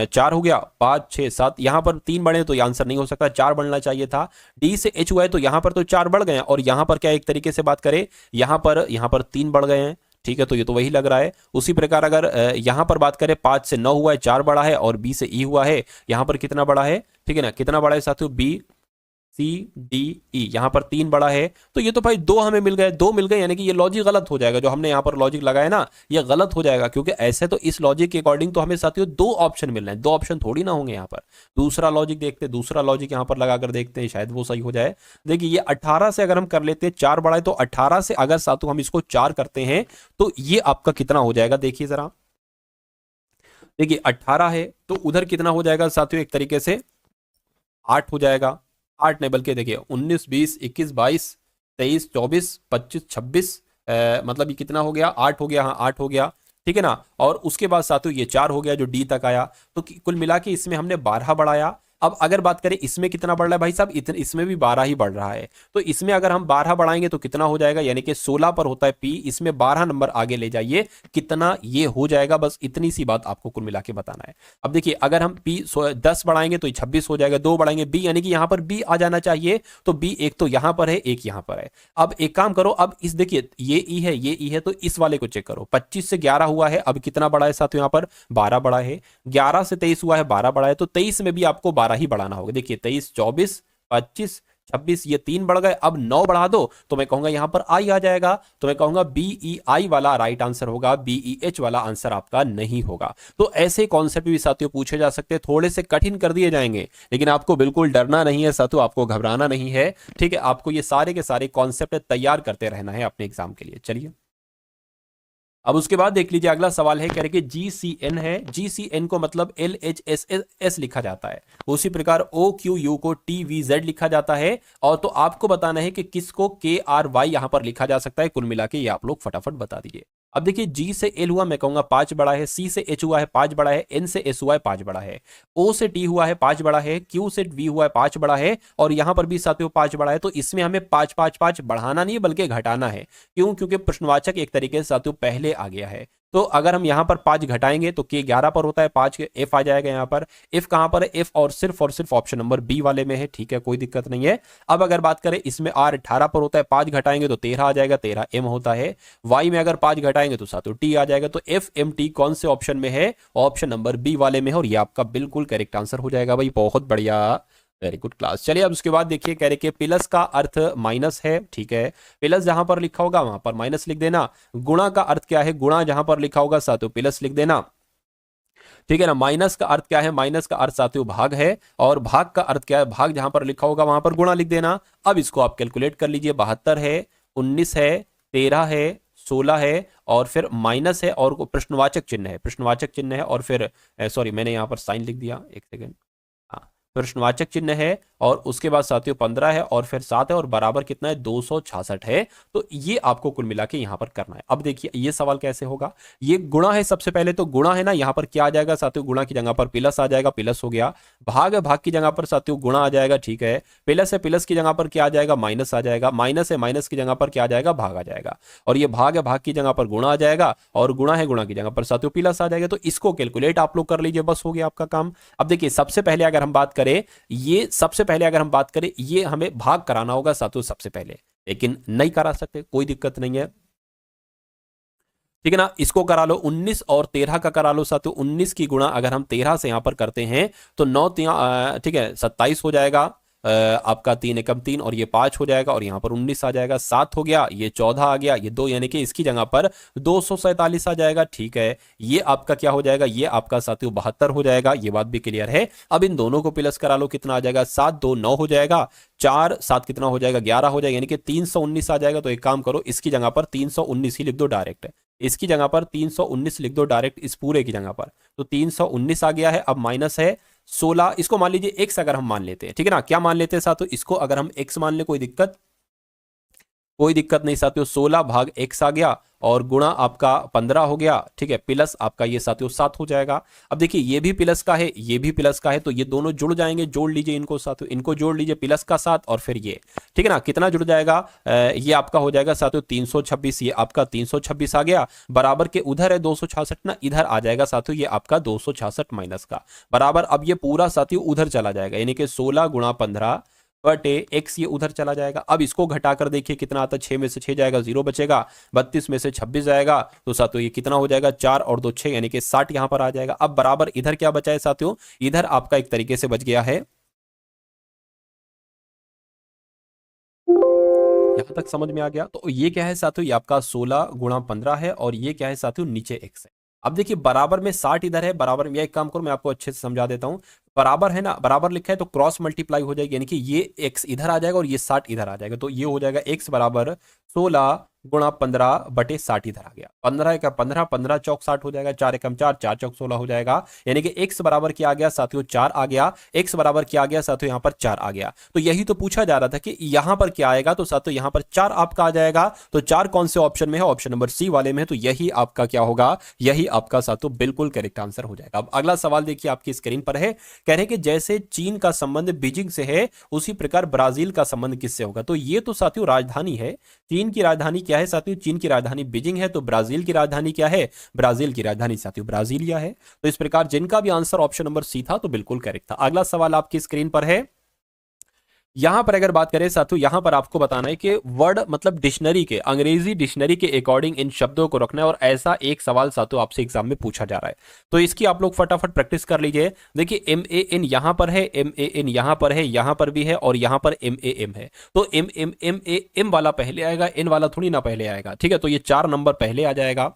4 हो गया, 5 6 7, यहां पर 3 बढ़े तो ये आंसर नहीं हो सकता, 4 बढ़ना चाहिए था। डी से एच हुआ है तो यहां पर तो 4 बढ़ गए हैं और यहां पर क्या एक तरीके से बात करें, यहां पर 3 बढ़ गए हैं, ठीक है, तो ये तो वही लग रहा है। उसी प्रकार अगर यहां पर बात करें 5 से 9 हुआ है, 4 बढ़ा है, और बी से ई हुआ है, यहां पर कितना बढ़ा है, ठीक है ना, कितना बढ़ा है साथियों, बी सी डी ई, यहां पर 3 बड़ा है। तो ये तो भाई 2 हमें मिल गए, 2 मिल गए, यानी कि ये लॉजिक गलत हो जाएगा, जो हमने यहां पर लॉजिक लगाया ना ये गलत हो जाएगा, क्योंकि ऐसे तो इस लॉजिक के अकॉर्डिंग तो हमें साथियों 2 ऑप्शन मिल रहे हैं, 2 ऑप्शन थोड़ी ना होंगे यहां पर। दूसरा लॉजिक देखते, दूसरा लॉजिक यहां पर लगाकर देखते हैं, शायद वो सही हो जाए। देखिए ये 18 से अगर हम कर लेते हैं, 4 बड़ा है, तो 18 से अगर साथियों हम इसको 4 करते हैं तो ये आपका कितना हो जाएगा, देखिए जरा, देखिए 18 है तो उधर कितना हो जाएगा साथियों, एक तरीके से 8 हो जाएगा। 8 नहीं बल्कि देखिए 19 20 21 22 23 24 25 26, मतलब ये कितना हो गया, 8 हो गया, हाँ 8 हो गया, ठीक है ना। और उसके बाद साथियों ये 4 हो गया जो डी तक आया, तो कुल मिला के इसमें हमने 12 बढ़ाया। अब अगर बात करें इसमें कितना बढ़ रहा है भाई साहब, इसमें भी 12 ही बढ़ रहा है। तो इसमें अगर हम 12 बढ़ाएंगे तो कितना हो जाएगा, यानी कि 16 पर होता है पी, इसमें 12 नंबर आगे ले जाइए, कितना ये हो जाएगा, बस इतनी सी बात आपको कुल मिला के बताना है। अब देखिए अगर हम पी 10 बढ़ाएंगे तो 26 हो जाएगा, 2 बढ़ाएंगे बी, यानी कि यहां पर बी आ जाना चाहिए। तो बी एक तो यहां पर है, एक यहां पर है। अब एक काम करो, अब इस देखिए ये ई है, ये ई है, तो इस वाले को चेक करो, 25 से 11 हुआ है, अब कितना बड़ा है साथियों, यहां पर 12 बड़ा है। 11 से 23 हुआ है, 12 बड़ा है, तो 23 में भी आपको 12 ही बढ़ाना होगा। देखिए 23 24 25 26, ये 3 बढ़ गए, अब 9 बढ़ा दो तो मैं कहूंगा यहां पर आई आ जाएगा, तो मैं कहूंगा बी ई आई वाला राइट आंसर होगा, बी ई एच वाला आंसर आपका नहीं होगा। तो ऐसे कॉन्सेप्ट भी साथियों पूछे जा सकते हैं, थोड़े से कठिन कर दिए जाएंगे, लेकिन आपको बिल्कुल डरना नहीं है साथियों, आपको घबराना नहीं है, ठीक है। आपको ये सारे के सारे कॉन्सेप्ट तैयार करते रहना है अपने एग्जाम के लिए। चलिए अब उसके बाद देख लीजिए, अगला सवाल है, कह रहे कि GCN है, GCN को मतलब LHSS लिखा जाता है, उसी प्रकार OQU को TVZ लिखा जाता है, और तो आपको बताना है कि किसको KRY यहां पर लिखा जा सकता है। कुल मिला के ये आप लोग फटाफट बता दीजिए। अब देखिए G से L हुआ, मैं कहूंगा 5 बड़ा है, C से H हुआ है 5 बड़ा है, N से S हुआ है 5 बड़ा है, O से T हुआ है 5 बड़ा है, Q से V हुआ है 5 बड़ा है, और यहां पर भी साथियों 5 बड़ा है। तो इसमें हमें 5 5 5 बढ़ाना नहीं बल्कि घटाना है, क्यों, क्योंकि प्रश्नवाचक एक तरीके से साथियों पहले आ गया है। तो अगर हम यहां पर 5 घटाएंगे तो के 11 पर होता है, 5 के F आ जाएगा यहां पर। F कहां पर है, F और सिर्फ ऑप्शन नंबर बी वाले में है, ठीक है, कोई दिक्कत नहीं है। अब अगर बात करें इसमें R 18 पर होता है, 5 घटाएंगे तो 13 आ जाएगा, 13 M होता है। Y में अगर 5 घटाएंगे तो साथियों T आ जाएगा। तो FMT कौन से ऑप्शन में है, ऑप्शन नंबर बी वाले में है, और ये आपका बिल्कुल करेक्ट आंसर हो जाएगा भाई, बहुत बढ़िया, वेरी गुड क्लास। चलिए अब उसके बाद देखिए, कह रहे कि प्लस का अर्थ माइनस है, ठीक है, प्लस जहां पर लिखा होगा वहां पर माइनस लिख देना। गुणा का अर्थ क्या है, गुणा जहां पर लिखा होगा साथियों प्लस लिख देना, ठीक है ना। माइनस का अर्थ क्या है, माइनस का अर्थ साथियों भाग है, और भाग का अर्थ क्या है, भाग जहां पर लिखा होगा वहां पर गुणा लिख देना। अब इसको आप कैलकुलेट कर लीजिए, 72 है, 19 है, 13 है, 16 है, और फिर माइनस है, और प्रश्नवाचक चिन्ह है, प्रश्नवाचक चिन्ह है, और फिर सॉरी मैंने यहां पर साइन लिख दिया, एक सेकेंड, हाँ, प्रश्नवाचक चिन्ह है, और उसके बाद साथियों 15 है, और फिर 7 है, और बराबर कितना है, 266 है। तो ये आपको कुल मिला के यहां पर करना है। अब देखिए ये सवाल कैसे होगा, ये गुणा है, सबसे पहले तो गुणा है ना, यहां पर क्या आ जाएगा साथियों, गुणा की जगह पर प्लस आ जाएगा, प्लस हो गया। भाग है, भाग की जगह पर साथियों गुणा आ जाएगा, ठीक है। प्लस है, प्लस की जगह पर क्या आ जाएगा, माइनस आ जाएगा। माइनस है, माइनस की जगह पर क्या आ जाएगा, भाग आ जाएगा। और ये भाग है, भाग की जगह पर गुणा आ जाएगा, और गुणा है, गुणा की जगह पर साथियों प्लस आ जाएगा। तो इसको कैलकुलेट आप लोग कर लीजिए, बस हो गया आपका काम। अब देखिए सबसे पहले अगर हम बात करें, ये सबसे पहले अगर हम बात करें, ये हमें भाग कराना होगा साथियों सबसे पहले, लेकिन नहीं करा सकते, कोई दिक्कत नहीं है, ठीक है ना। इसको करा लो, 19 और 13 का करा लो साथियों। 19 की गुणा अगर हम 13 से यहां पर करते हैं तो 9 ठीक है 27 हो जाएगा, आपका 3 एकम 3, और ये 5 हो जाएगा, और यहां पर 19 आ जाएगा, 7 हो गया, ये 14 आ गया, ये 2, यानी कि इसकी जगह पर 247 आ जाएगा, ठीक है। ये आपका क्या हो जाएगा, ये आपका साथियों 72 हो जाएगा, ये बात भी क्लियर है। अब इन दोनों को प्लस करा लो, कितना आ जाएगा, 7 2 9 हो जाएगा, 4 7 कितना हो जाएगा, 11 हो जाएगा, यानी कि 319 आ जाएगा। तो एक काम करो, इसकी जगह पर 319 ही लिख दो डायरेक्ट, इसकी जगह पर 319 लिख दो डायरेक्ट, इस पूरे की जगह पर। तो 319 आ गया है। अब माइनस है 16, इसको मान लीजिए x अगर हम मान लेते हैं, ठीक है ना, क्या मान लेते हैं साथियों, इसको अगर हम x मान ले, कोई दिक्कत कोई दिक्कत नहीं साथियों, 16 भाग x आ गया और गुणा आपका 15 हो गया, ठीक है, प्लस आपका ये साथियों 7 हो जाएगा। अब देखिए ये भी प्लस का है, ये भी प्लस का है, तो ये दोनों जुड़ जाएंगे, जोड़ लीजिए इनको साथियों, इनको जोड़ लीजिए प्लस का 7 और फिर ये, ठीक है ना, कितना जुड़ जाएगा, ये आपका हो जाएगा साथियों 326, ये आपका 326 आ गया, बराबर के उधर है 266 ना, इधर आ जाएगा साथियों ये आपका 266 माइनस का बराबर। अब ये पूरा साथियों उधर चला जाएगा, यानी कि 16 गुणा 15 बटे x ये उधर चला जाएगा। अब इसको घटाकर देखिए कितना आता है, 6 में से 6 जाएगा, 0 बचेगा, 32 में से 26 जाएगा, तो साथियों ये कितना हो जाएगा, 4 और 2 6, यानी कि 60 यहां पर आ जाएगा। अब बराबर इधर क्या बचा है साथियों, इधर आपका एक तरीके से बच गया है, यहां तक समझ में आ गया। तो ये क्या है साथियों, ये आपका 16 गुणा 15 है और ये क्या है साथियों, नीचे x है। अब देखिए बराबर में 60 इधर है, बराबर में, एक काम करो मैं आपको अच्छे से समझा देता हूं, बराबर है ना, बराबर लिखा है तो क्रॉस मल्टीप्लाई हो जाएगी, यानी कि ये x इधर आ जाएगा और ये 60 इधर आ जाएगा, तो ये हो जाएगा x बराबर 16 गुणा 15 बटे 60 इधर आ गया, 15 का 15, 15 चौक 60 हो जाएगा, 4 एकम 4, 4 चौक 16 हो जाएगा, यानी कि x बराबर क्या आ गया साथियों, 4 आ गया, x बराबर क्या आ गया साथियों, यहां पर 4 आ गया। तो यही तो पूछा जा रहा था कि यहां पर क्या आएगा, तो साथियों यहां पर 4 आपका आ जाएगा, तो 4 कौन से ऑप्शन में है, ऑप्शन नंबर सी वाले में है, तो यही आपका क्या होगा, यही आपका साथियों बिल्कुल करेक्ट आंसर हो जाएगा। अब अगला सवाल देखिए आपकी स्क्रीन पर है, कह रहे हैं कि जैसे चीन का संबंध बीजिंग से है उसी प्रकार ब्राजील का संबंध किससे होगा। तो ये तो साथियों राजधानी है, चीन की राजधानी क्या है साथियों, चीन की राजधानी बीजिंग है, तो ब्राजील की राजधानी क्या है, ब्राजील की राजधानी साथियों ब्राजीलिया है। तो इस प्रकार जिनका भी आंसर ऑप्शन नंबर सी था तो बिल्कुल करेक्ट था। अगला सवाल आपकी स्क्रीन पर है, यहां पर अगर बात करें साथियों, यहां पर आपको बताना है कि वर्ड मतलब डिक्शनरी के, अंग्रेजी डिक्शनरी के अकॉर्डिंग इन शब्दों को रखना है, और ऐसा एक सवाल साथियों आपसे एग्जाम में पूछा जा रहा है, तो इसकी आप लोग फटाफट प्रैक्टिस कर लीजिए। देखिए MAN यहां पर है, MAN यहां पर है, यहां पर भी है, और यहां पर MAM है, तो MAM वाला पहले आएगा, N वाला थोड़ी ना पहले आएगा, ठीक है, तो ये 4 नंबर पहले आ जाएगा।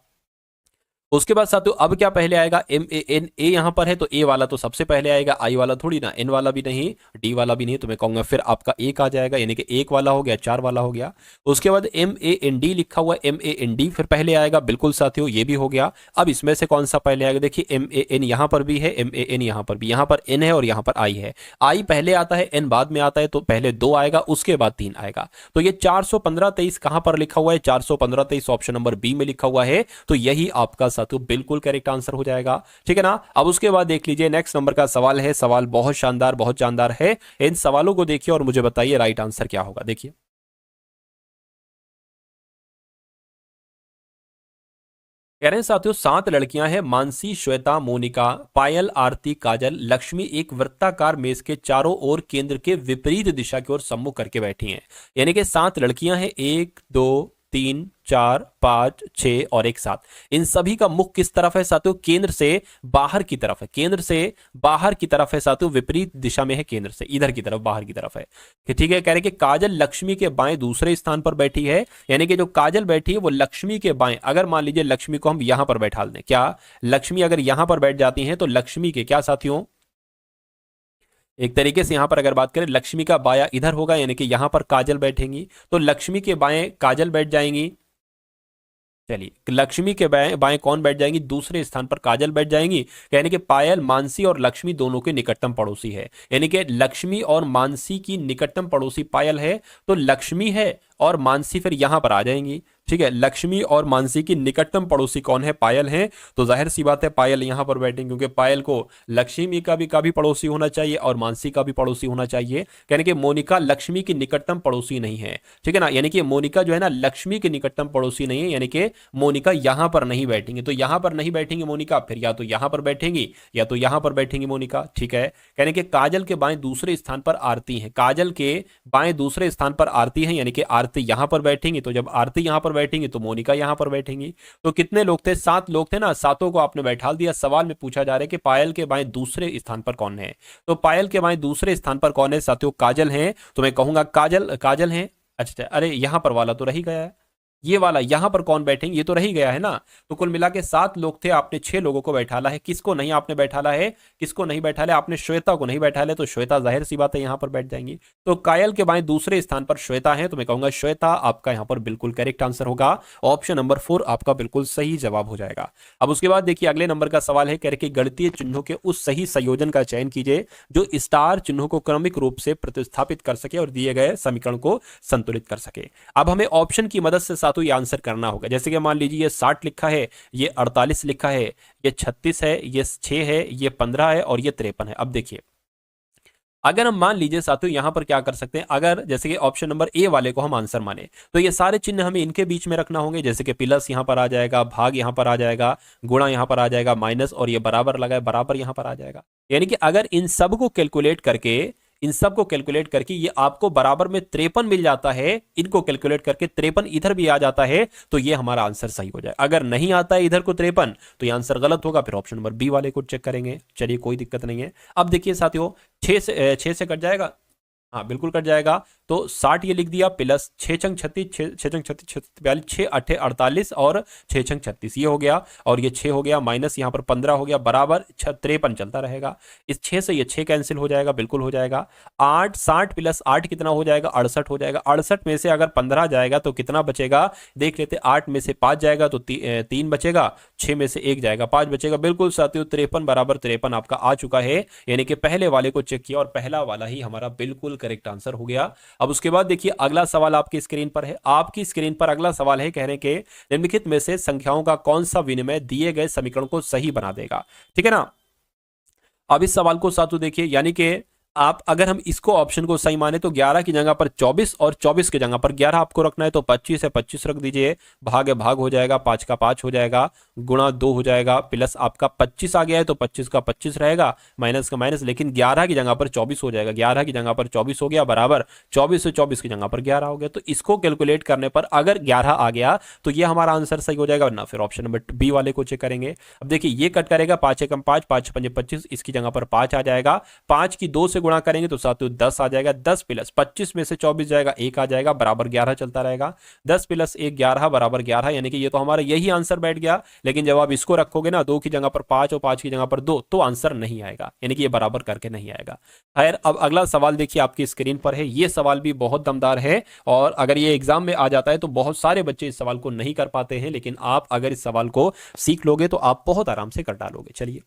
उसके बाद साथियों अब क्या पहले आएगा, MAN, A यहां पर है तो A वाला तो सबसे पहले आएगा, I वाला थोड़ी ना, N वाला भी नहीं, D वाला भी नहीं, तो मैं कहूंगा फिर आपका एक आ जाएगा, यानी कि एक वाला हो गया, 4 वाला हो गया। उसके बाद MAND लिखा हुआ है, MAND फिर पहले आएगा, बिल्कुल साथियों ये भी हो गया। अब इसमें से कौन सा पहले आएगा, देखिए MAN यहां पर भी है, MAN यहां पर भी, यहां पर N है और यहां पर I है, I पहले आता है, N बाद में आता है, तो पहले 2 आएगा उसके बाद 3 आएगा। तो ये 415-23 कहां पर लिखा हुआ है, 415-23 ऑप्शन नंबर बी में लिखा हुआ है, तो यही आपका साथियों बिल्कुल करेक्ट आंसर हो जाएगा, ठीक है ना। अब उसके बाद देख लीजिए नेक्स्ट नंबर का सवाल है, सवाल बहुत शानदार बहुत शानदार है, इन सवालों को देखिए और मुझे बताइए राइट आंसर क्या होगा। देखिए कह रहे हैं साथियों 7 लड़कियां हैं, मानसी, श्वेता, मोनिका, पायल, आरती, काजल, लक्ष्मी एक वृत्ताकार मेज के चारों ओर केंद्र के विपरीत दिशा की ओर सम्मुख करके बैठी हैं, यानी कि 7 लड़कियां हैं, 1 2 3 4 5 6 और एक 7, इन सभी का मुख किस तरफ है साथियों, केंद्र से बाहर की तरफ है, केंद्र से बाहर की तरफ है साथियों, विपरीत दिशा में है, केंद्र से इधर की तरफ बाहर की तरफ है, ठीक है। कह रहे कि काजल लक्ष्मी के बाएं दूसरे स्थान पर बैठी है, यानी कि जो काजल बैठी है वो लक्ष्मी के बाएं, अगर मान लीजिए लक्ष्मी को हम यहां पर बैठा दें, क्या लक्ष्मी अगर यहां पर बैठ जाती है तो लक्ष्मी के क्या साथियों, एक तरीके से यहां पर अगर बात करें लक्ष्मी का बाया इधर होगा, यानी कि यहां पर काजल बैठेंगी, तो लक्ष्मी के बाएं काजल बैठ जाएंगी, चलिए लक्ष्मी के बाएं बाएं कौन बैठ जाएंगी, दूसरे स्थान पर काजल बैठ जाएंगी, यानी कि पायल मानसी और लक्ष्मी दोनों के निकटतम पड़ोसी है, यानी कि लक्ष्मी और मानसी की निकटतम पड़ोसी पायल है, तो लक्ष्मी है और मानसी फिर यहां पर आ जाएंगी, ठीक है। लक्ष्मी और मानसी की निकटतम पड़ोसी कौन है, पायल है, तो जाहिर सी बात है पायल यहां पर बैठेंगे, क्योंकि पायल को लक्ष्मी का भी पड़ोसी होना चाहिए और मानसी का भी पड़ोसी होना चाहिए, यानी कि मोनिका लक्ष्मी की निकटतम पड़ोसी नहीं है, ठीक है ना, यानी कि मोनिका जो है ना लक्ष्मी की निकटतम पड़ोसी नहीं है, यानी कि मोनिका यहां पर नहीं बैठेंगे, तो यहां पर नहीं बैठेंगे मोनिका, फिर या तो यहां पर बैठेंगी या तो यहां पर बैठेंगी मोनिका, ठीक है। यानी कि काजल के बाएं दूसरे स्थान पर आरती है, काजल के बाएं दूसरे स्थान पर आरती है, यानी कि आरती यहां पर बैठेंगी, तो जब आरती यहां पर बैठेंगी तो मोनिका यहां पर बैठेंगी। तो कितने लोग थे, 7 लोग थे ना, सातों को आपने बैठा दिया। सवाल में पूछा जा रहा है कि पायल के बाएं दूसरे स्थान पर कौन है, तो पायल के बाएं दूसरे स्थान पर कौन है साथियों, काजल है, तो मैं कहूंगा काजल काजल है। अच्छा अरे यहां पर वाला तो रही गया है, ये वाला यहां पर कौन बैठेंगे, ये तो रह ही गया है ना। तो कुल मिला के 7 लोग थे, आपने 6 लोगों को बैठाला है। किसको नहीं आपने बैठाला है, किसको नहीं बैठाला, आपने श्वेता को नहीं बैठाला, तो श्वेता जाहिर सी बात है यहां पर बैठ जाएंगी। तो कायल के बाएं दूसरे स्थान पर श्वेता है, तो मैं कहूंगा श्वेता आपका यहां पर बिल्कुल करेक्ट आंसर होगा। ऑप्शन नंबर 4 आपका बिल्कुल सही जवाब हो जाएगा। अब उसके बाद देखिए अगले नंबर का सवाल है, कह रहे कि गणितीय चिन्हों के उस सही संयोजन का चयन कीजिए जो स्टार चिन्हों को क्रमिक रूप से प्रतिस्थापित कर सके और दिए गए समीकरण को संतुलित कर सके। अब हमें ऑप्शन की मदद से साथों ये आंसर करना होगा। जैसे कि मान लीजिए ये 60 लिखा है, ये 48 लिखा है, ये 36 है, ये 6 है, ये 15 है और ये 53 है। अब देखिए अगर हम मान लीजिए साथियों यहां पर क्या कर सकते हैं, अगर जैसे कि ऑप्शन नंबर ए वाले को हम आंसर माने तो ये सारे चिन्ह हमें इनके बीच में रखना होंगे। जैसे कि प्लस यहां पर आ जाएगा, भाग यहां पर आ जाएगा, गुणा यहां पर आ जाएगा, माइनस और ये बराबर लगाए बराबर यहां पर आ जाएगा। यानी कि अगर इन सब को कैलकुलेट करके ये आपको बराबर में 53 मिल जाता है, इनको कैलकुलेट करके 53 इधर भी आ जाता है, तो ये हमारा आंसर सही हो जाए। अगर नहीं आता है इधर को 53 तो ये आंसर गलत होगा, फिर ऑप्शन नंबर बी वाले को चेक करेंगे। चलिए कोई दिक्कत नहीं है। अब देखिए साथियों 6 से कट जाएगा, हाँ बिल्कुल कट जाएगा। तो 60 ये लिख दिया, प्लस 6 छंग 36, 6 छंग 36, 42, 6 8 48 और 6 छंग 36 ये हो गया, और ये 6 हो गया, माइनस यहाँ पर 15 हो गया, बराबर 53 चलता रहेगा। इस 6 से ये 6 कैंसिल हो जाएगा, बिल्कुल हो जाएगा। 8 60 प्लस 8 कितना हो जाएगा, 68 हो जाएगा। 68 में से अगर 15 जाएगा तो कितना बचेगा, देख लेते। 8 में से 5 जाएगा तो 3 बचेगा, 6 में से 1 जाएगा, 5 बचेगा। बिल्कुल साथियों 53 बराबर 53 आपका आ चुका है, यानी कि पहले वाले को चेक किया और पहला वाला ही हमारा बिल्कुल करेक्ट आंसर हो गया। अब उसके बाद देखिए अगला सवाल आपकी स्क्रीन पर है, आपकी स्क्रीन पर अगला सवाल है, कह रहे कि निम्नलिखित में से संख्याओं का कौन सा विनिमय दिए गए समीकरण को सही बना देगा। ठीक है ना। अब इस सवाल को साथों देखिए, यानी कि आप अगर हम इसको ऑप्शन को सही माने तो 11 की जगह पर 24 और 24 की जगह पर 11 आपको रखना है, तो 25 है 25 रख दीजिए, भाग है भाग हो जाएगा, 5 का 5 हो जाएगा, गुणा 2 हो जाएगा, प्लस आपका 25 आ गया है तो 25 का 25 रहेगा, माइनस का माइनस, लेकिन 11 की जगह पर 24 हो जाएगा, 11 की जगह पर 24 हो गया, बराबर 24 से 24 की जगह पर 11 हो गया। तो इसको कैलकुलेट करने पर अगर 11 आ गया तो ये हमारा आंसर सही हो जाएगा, वरना फिर ऑप्शन नंबर बी वाले को चेक करेंगे। अब देखिए ये कट करेगा, 5 एकम 5, 5 पंजे 25, इसकी जगह पर 5 आ जाएगा, 5 की 2 से गुणा करेंगे तो साथियों 10 आ जाएगा, 10 प्लस 25 में से 24 जाएगा, 1 आ जाएगा, बराबर 11 चलता रहेगा। 10 प्लस 1 11 बराबर 11, यानी कि ये तो हमारा यही आंसर बैठ गया। लेकिन जब आप इसको रखोगे ना 2 की जगह पर 5 और 5 की जगह पर 2, तो आंसर नहीं आएगा, यानी कि ये बराबर करके नहीं आएगा। खैर अब अगला सवाल देखिए आपकी स्क्रीन पर है, ये सवाल भी बहुत दमदार है और अगर ये एग्जाम में आ जाता है तो बहुत सारे बच्चे इस सवाल को नहीं कर पाते हैं, लेकिन आप अगर इस सवाल को सीख लोगे तो आप बहुत आराम से कर डालोगे। चलिए,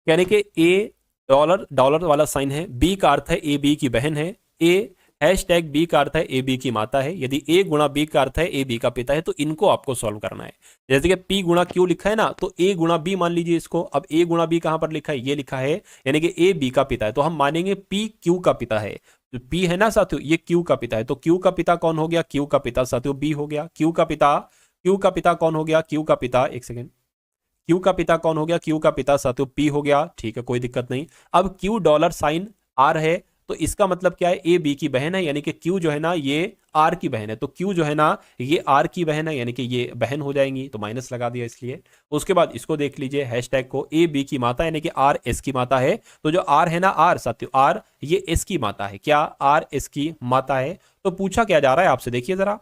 यानी कि ए डॉलर डॉलर वाला साइन है, बी का अर्थ है ए बी की बहन है, ए हैशटैग बी का अर्थ है ए बी की माता है, यदि ए गुणा बी का अर्थ है ए बी का पिता है, तो इनको आपको सॉल्व करना है। जैसे कि पी गुणा क्यू लिखा है ना, तो ए गुणा बी मान लीजिए इसको। अब ए गुणा बी कहां पर लिखा है, ये लिखा है, यानी कि ए बी का पिता है, तो हम मानेंगे पी क्यू का पिता है। तो पी है ना साथियों, ये क्यू का पिता है, तो क्यू का पिता कौन हो गया, क्यू का पिता साथियों बी हो गया। क्यू का पिता कौन हो गया, क्यू का पिता, एक सेकेंड, क्यू का पिता कौन हो गया, क्यू का पिता साथियों पी हो गया। ठीक है, कोई दिक्कत नहीं। अब क्यू डॉलर साइन आर है, तो इसका मतलब क्या है, ए बी की बहन है, यानी कि क्यू जो है ना ये आर की बहन है, तो क्यू जो है ना ये आर की बहन है, यानी कि ये बहन हो जाएंगी, तो माइनस लगा दिया इसलिए। उसके बाद इसको देख लीजिए हैशटैग को, ए बी की माता यानी कि आर एस की माता है, तो जो आर है ना, आर साथियों आर ये एस की माता है, क्या आर एस की माता है। तो पूछा क्या जा रहा है आपसे, देखिए जरा,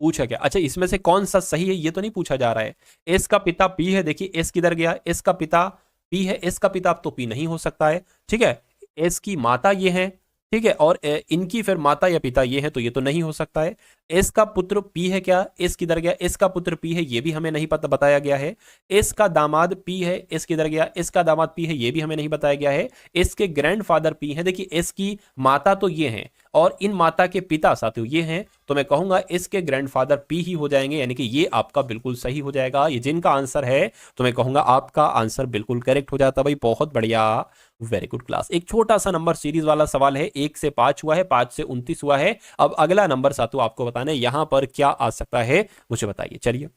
पूछा क्या, अच्छा इसमें से कौन सा सही है ये तो नहीं पूछा जा रहा है। एस का पिता पी है, देखिए एस किधर गया, एस का पिता पी है, एस का पिता तो पी नहीं हो सकता है। ठीक है, एस की माता ये है, ठीक है, और इनकी फिर माता या पिता ये है, तो ये तो नहीं हो सकता है। एस का पुत्र पी है, क्या एस किधर गया, एस का पुत्र पी है, ये भी हमें नहीं पता बताया गया है। एस का दामाद पी है, एस किधर गया, एस का दामाद पी है, ये भी हमें नहीं बताया गया है। एस के ग्रैंडफादर पी है, देखिए एस की माता तो ये है और इन माता के पिता साथियों ये हैं, तो मैं कहूंगा इसके ग्रैंडफादर पी ही हो जाएंगे, यानी कि ये आपका बिल्कुल सही हो जाएगा। ये जिनका आंसर है तो मैं कहूंगा आपका आंसर बिल्कुल करेक्ट हो जाता। भाई बहुत बढ़िया, वेरी गुड क्लास। एक छोटा सा नंबर सीरीज वाला सवाल है, 1 से 5 हुआ है, 5 से 29 हुआ है। अब अगला नंबर साथियों आपको बताना है यहां पर क्या आ सकता है, मुझे बताइए। चलिए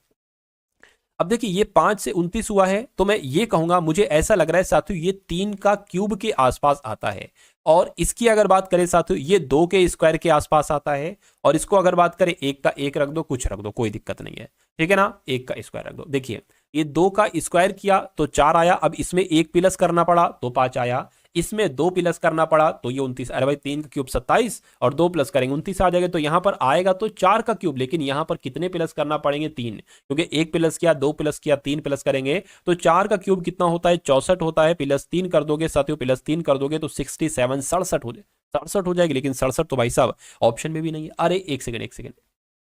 अब देखिए ये 5 से 29 हुआ है, तो मैं ये कहूंगा, मुझे ऐसा लग रहा है साथियों ये 3 का क्यूब के आसपास आता है, और इसकी अगर बात करें साथियों ये 2 के स्क्वायर के आसपास आता है, और इसको अगर बात करें 1 का 1 रख दो, कुछ रख दो, कोई दिक्कत नहीं है, ठीक है ना, 1 का स्क्वायर रख दो। देखिए ये 2 का स्क्वायर किया तो 4 आया, अब इसमें 1 प्लस करना पड़ा तो 5 आया, इसमें 2 प्लस करना पड़ा तो ये 29। अरे भाई 3 का क्यूब 27 और 2 प्लस करेंगे 29 आ जाएगा। तो यहां पर आएगा तो 4 का क्यूब, लेकिन यहां पर कितने प्लस करना पड़ेंगे 3, क्योंकि 1 प्लस किया 2 प्लस किया 3 प्लस करेंगे तो 4 का क्यूब कितना होता है 64 होता है, प्लस 3 कर दोगे साथियों, प्लस 3 कर दोगे तो 67 67 हो जाए 67 हो जाएगी। लेकिन 67 तो भाई साहब ऑप्शन में भी नहीं है। अरे एक सेकंड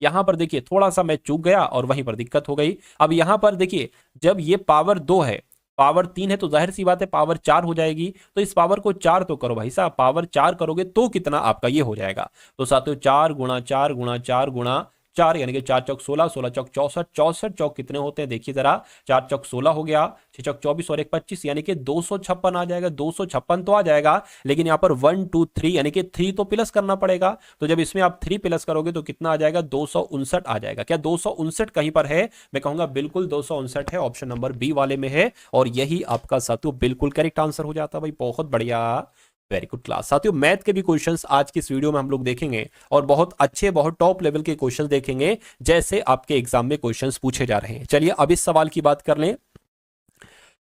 यहां पर देखिए थोड़ा सा मैं चूक गया और वहीं पर दिक्कत हो गई। अब यहां पर देखिए जब ये पावर 2 है पावर 3 है तो जाहिर सी बात है पावर 4 हो जाएगी। तो इस पावर को 4 तो करो भाई साहब, पावर 4 करोगे तो कितना आपका ये हो जाएगा। तो साथियों 4 गुणा 4 गुणा 4 गुणा 4 यानी कि 4 चौक 16, 16 चौक 64, 64 चौक कितने होते हैं देखिए जरा, 4 चौक 16 हो गया, 6 चौक 24 और 1 25 यानी कि 256 आ जाएगा। 256 तो आ जाएगा, लेकिन यहाँ पर 1 2 3 यानी कि 3 तो प्लस करना पड़ेगा। तो जब इसमें आप 3 प्लस करोगे तो कितना आ जाएगा 259 आ जाएगा। क्या 259 कहीं पर है? मैं कहूंगा बिल्कुल 259 है, ऑप्शन नंबर बी वाले में है और यही आपका साथियों बिल्कुल करेक्ट आंसर हो जाता है। भाई बहुत बढ़िया, वेरी गुड क्लास। साथियों मैथ के भी क्वेश्चंस आज की इस वीडियो में हम लोग देखेंगे और बहुत अच्छे बहुत टॉप लेवल के क्वेश्चंस देखेंगे जैसे आपके एग्जाम में क्वेश्चंस पूछे जा रहे हैं। चलिए अब इस सवाल की बात कर लें।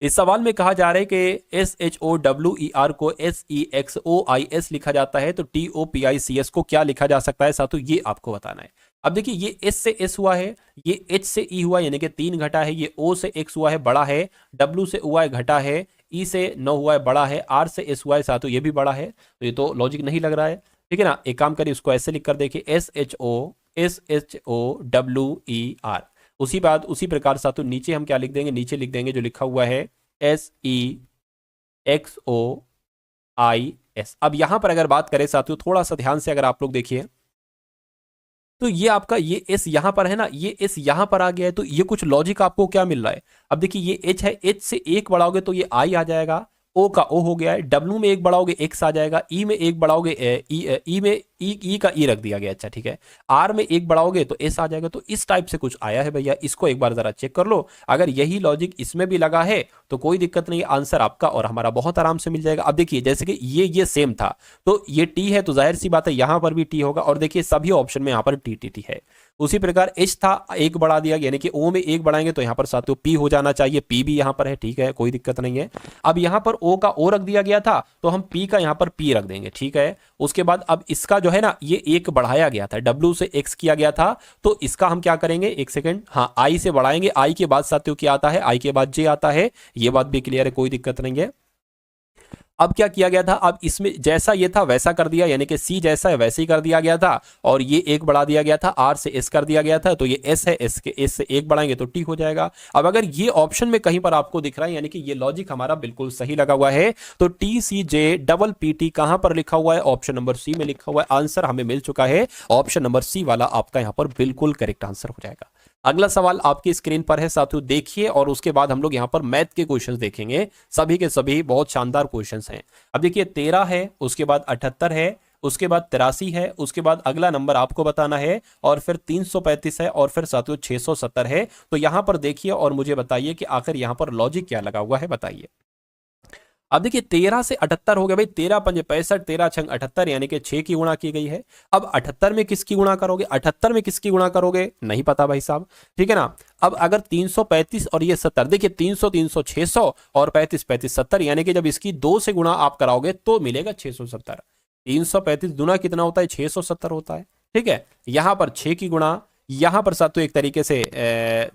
इस सवाल में कहा जा रहा है कि SHOWER को SEXOIS लिखा जाता है तो TOPICS को क्या लिखा जा सकता है साथियों, ये आपको बताना है। अब देखिए ये S से S हुआ है, ये H से E हुआ यानी कि 3 घटा है, ये O से X हुआ है बड़ा है, W से UI घटा है, E से 9 हुआ है बड़ा है, R से S हुआ है साथियों ये भी बड़ा है। तो ये तो लॉजिक नहीं लग रहा है, ठीक है ना। एक काम करिए इसको ऐसे लिख कर देखिए SHOWER। उसी प्रकार साथियों नीचे हम क्या लिख देंगे, नीचे लिख देंगे जो लिखा हुआ है SEXOIS। अब यहां पर अगर बात करें साथियों थोड़ा सा ध्यान से अगर आप लोग देखिए तो ये आपका ये एस यहां पर है ना, ये एस यहां पर आ गया है तो ये कुछ लॉजिक आपको क्या मिल रहा है। अब देखिए ये एच है, एच से एक बढ़ाओगे तो ये आई आ जाएगा, ओ का ओ हो गया है, डब्ल्यू में एक बढ़ाओगे एक्स आ जाएगा, ई में एक बढ़ाओगे ई में ई का ई रख दिया गया, अच्छा ठीक है, आर में एक बढ़ाओगे तो एस आ जाएगा। तो इस टाइप से कुछ आया है भैया, इसको एक बार जरा चेक कर लो। अगर यही लॉजिक इसमें भी लगा है तो कोई दिक्कत नहीं, आंसर आपका और हमारा बहुत आराम से मिल जाएगा। अब देखिए जैसे कि ये सेम था तो ये टी है तो जाहिर सी बात है यहां पर भी टी होगा और देखिए सभी ऑप्शन में यहां पर टी टी टी है। उसी प्रकार एच था एक बढ़ा दिया यानी कि ओ में एक बढ़ाएंगे तो यहां पर साथियों पी हो जाना चाहिए, पी भी यहां पर है, ठीक है कोई दिक्कत नहीं है। अब यहां पर ओ का ओ रख दिया गया था तो हम पी का यहां पर पी रख देंगे, ठीक है। उसके बाद अब इसका जो है ना ये एक बढ़ाया गया था, डब्ल्यू से एक्स किया गया था तो इसका हम क्या करेंगे, एक सेकेंड, हाँ आई से बढ़ाएंगे, आई के बाद साथियों क्या आता है, आई के बाद जे आता है, ये बात भी क्लियर है कोई दिक्कत नहीं है। अब क्या किया गया था, अब इसमें जैसा ये था वैसा कर दिया यानी कि सी जैसा है वैसे ही कर दिया गया था और ये एक बढ़ा दिया गया था, आर से एस कर दिया गया था तो ये एस है, एस के एस से एक बढ़ाएंगे तो टी हो जाएगा। अब अगर ये ऑप्शन में कहीं पर आपको दिख रहा है यानी कि ये लॉजिक हमारा बिल्कुल सही लगा हुआ है तो टी सी जे डबल पी टी कहां पर लिखा हुआ है, ऑप्शन नंबर सी में लिखा हुआ है। आंसर हमें मिल चुका है, ऑप्शन नंबर सी वाला आपका यहां पर बिल्कुल करेक्ट आंसर हो जाएगा। अगला सवाल आपकी स्क्रीन पर है साथियों, देखिए और उसके बाद हम लोग यहां पर मैथ के क्वेश्चंस देखेंगे, सभी के सभी बहुत शानदार क्वेश्चंस हैं। अब देखिए 13 है, उसके बाद 78 है, उसके बाद 83 है, उसके बाद अगला नंबर आपको बताना है और फिर 335 है और फिर साथियों 670 है। तो यहां पर देखिए और मुझे बताइए कि आखिर यहां पर लॉजिक क्या लगा हुआ है, बताइए। अब देखिए 13 से 78 हो गया भाई, 13 पंजे 65, 13 छंग 78 यानी कि 6 की गुणा की गई है। अब 78 में किसकी गुणा करोगे, 78 में किसकी गुणा करोगे नहीं पता भाई साहब, ठीक है ना। अब अगर 335 और ये 70, देखिए 300 300 600 और 35 35 70 यानी कि जब इसकी 2 से गुणा आप कराओगे तो मिलेगा 670। 335 गुना कितना होता है 670 होता है, ठीक है। यहां पर 6 की गुणा, यहां पर साथ तो एक तरीके से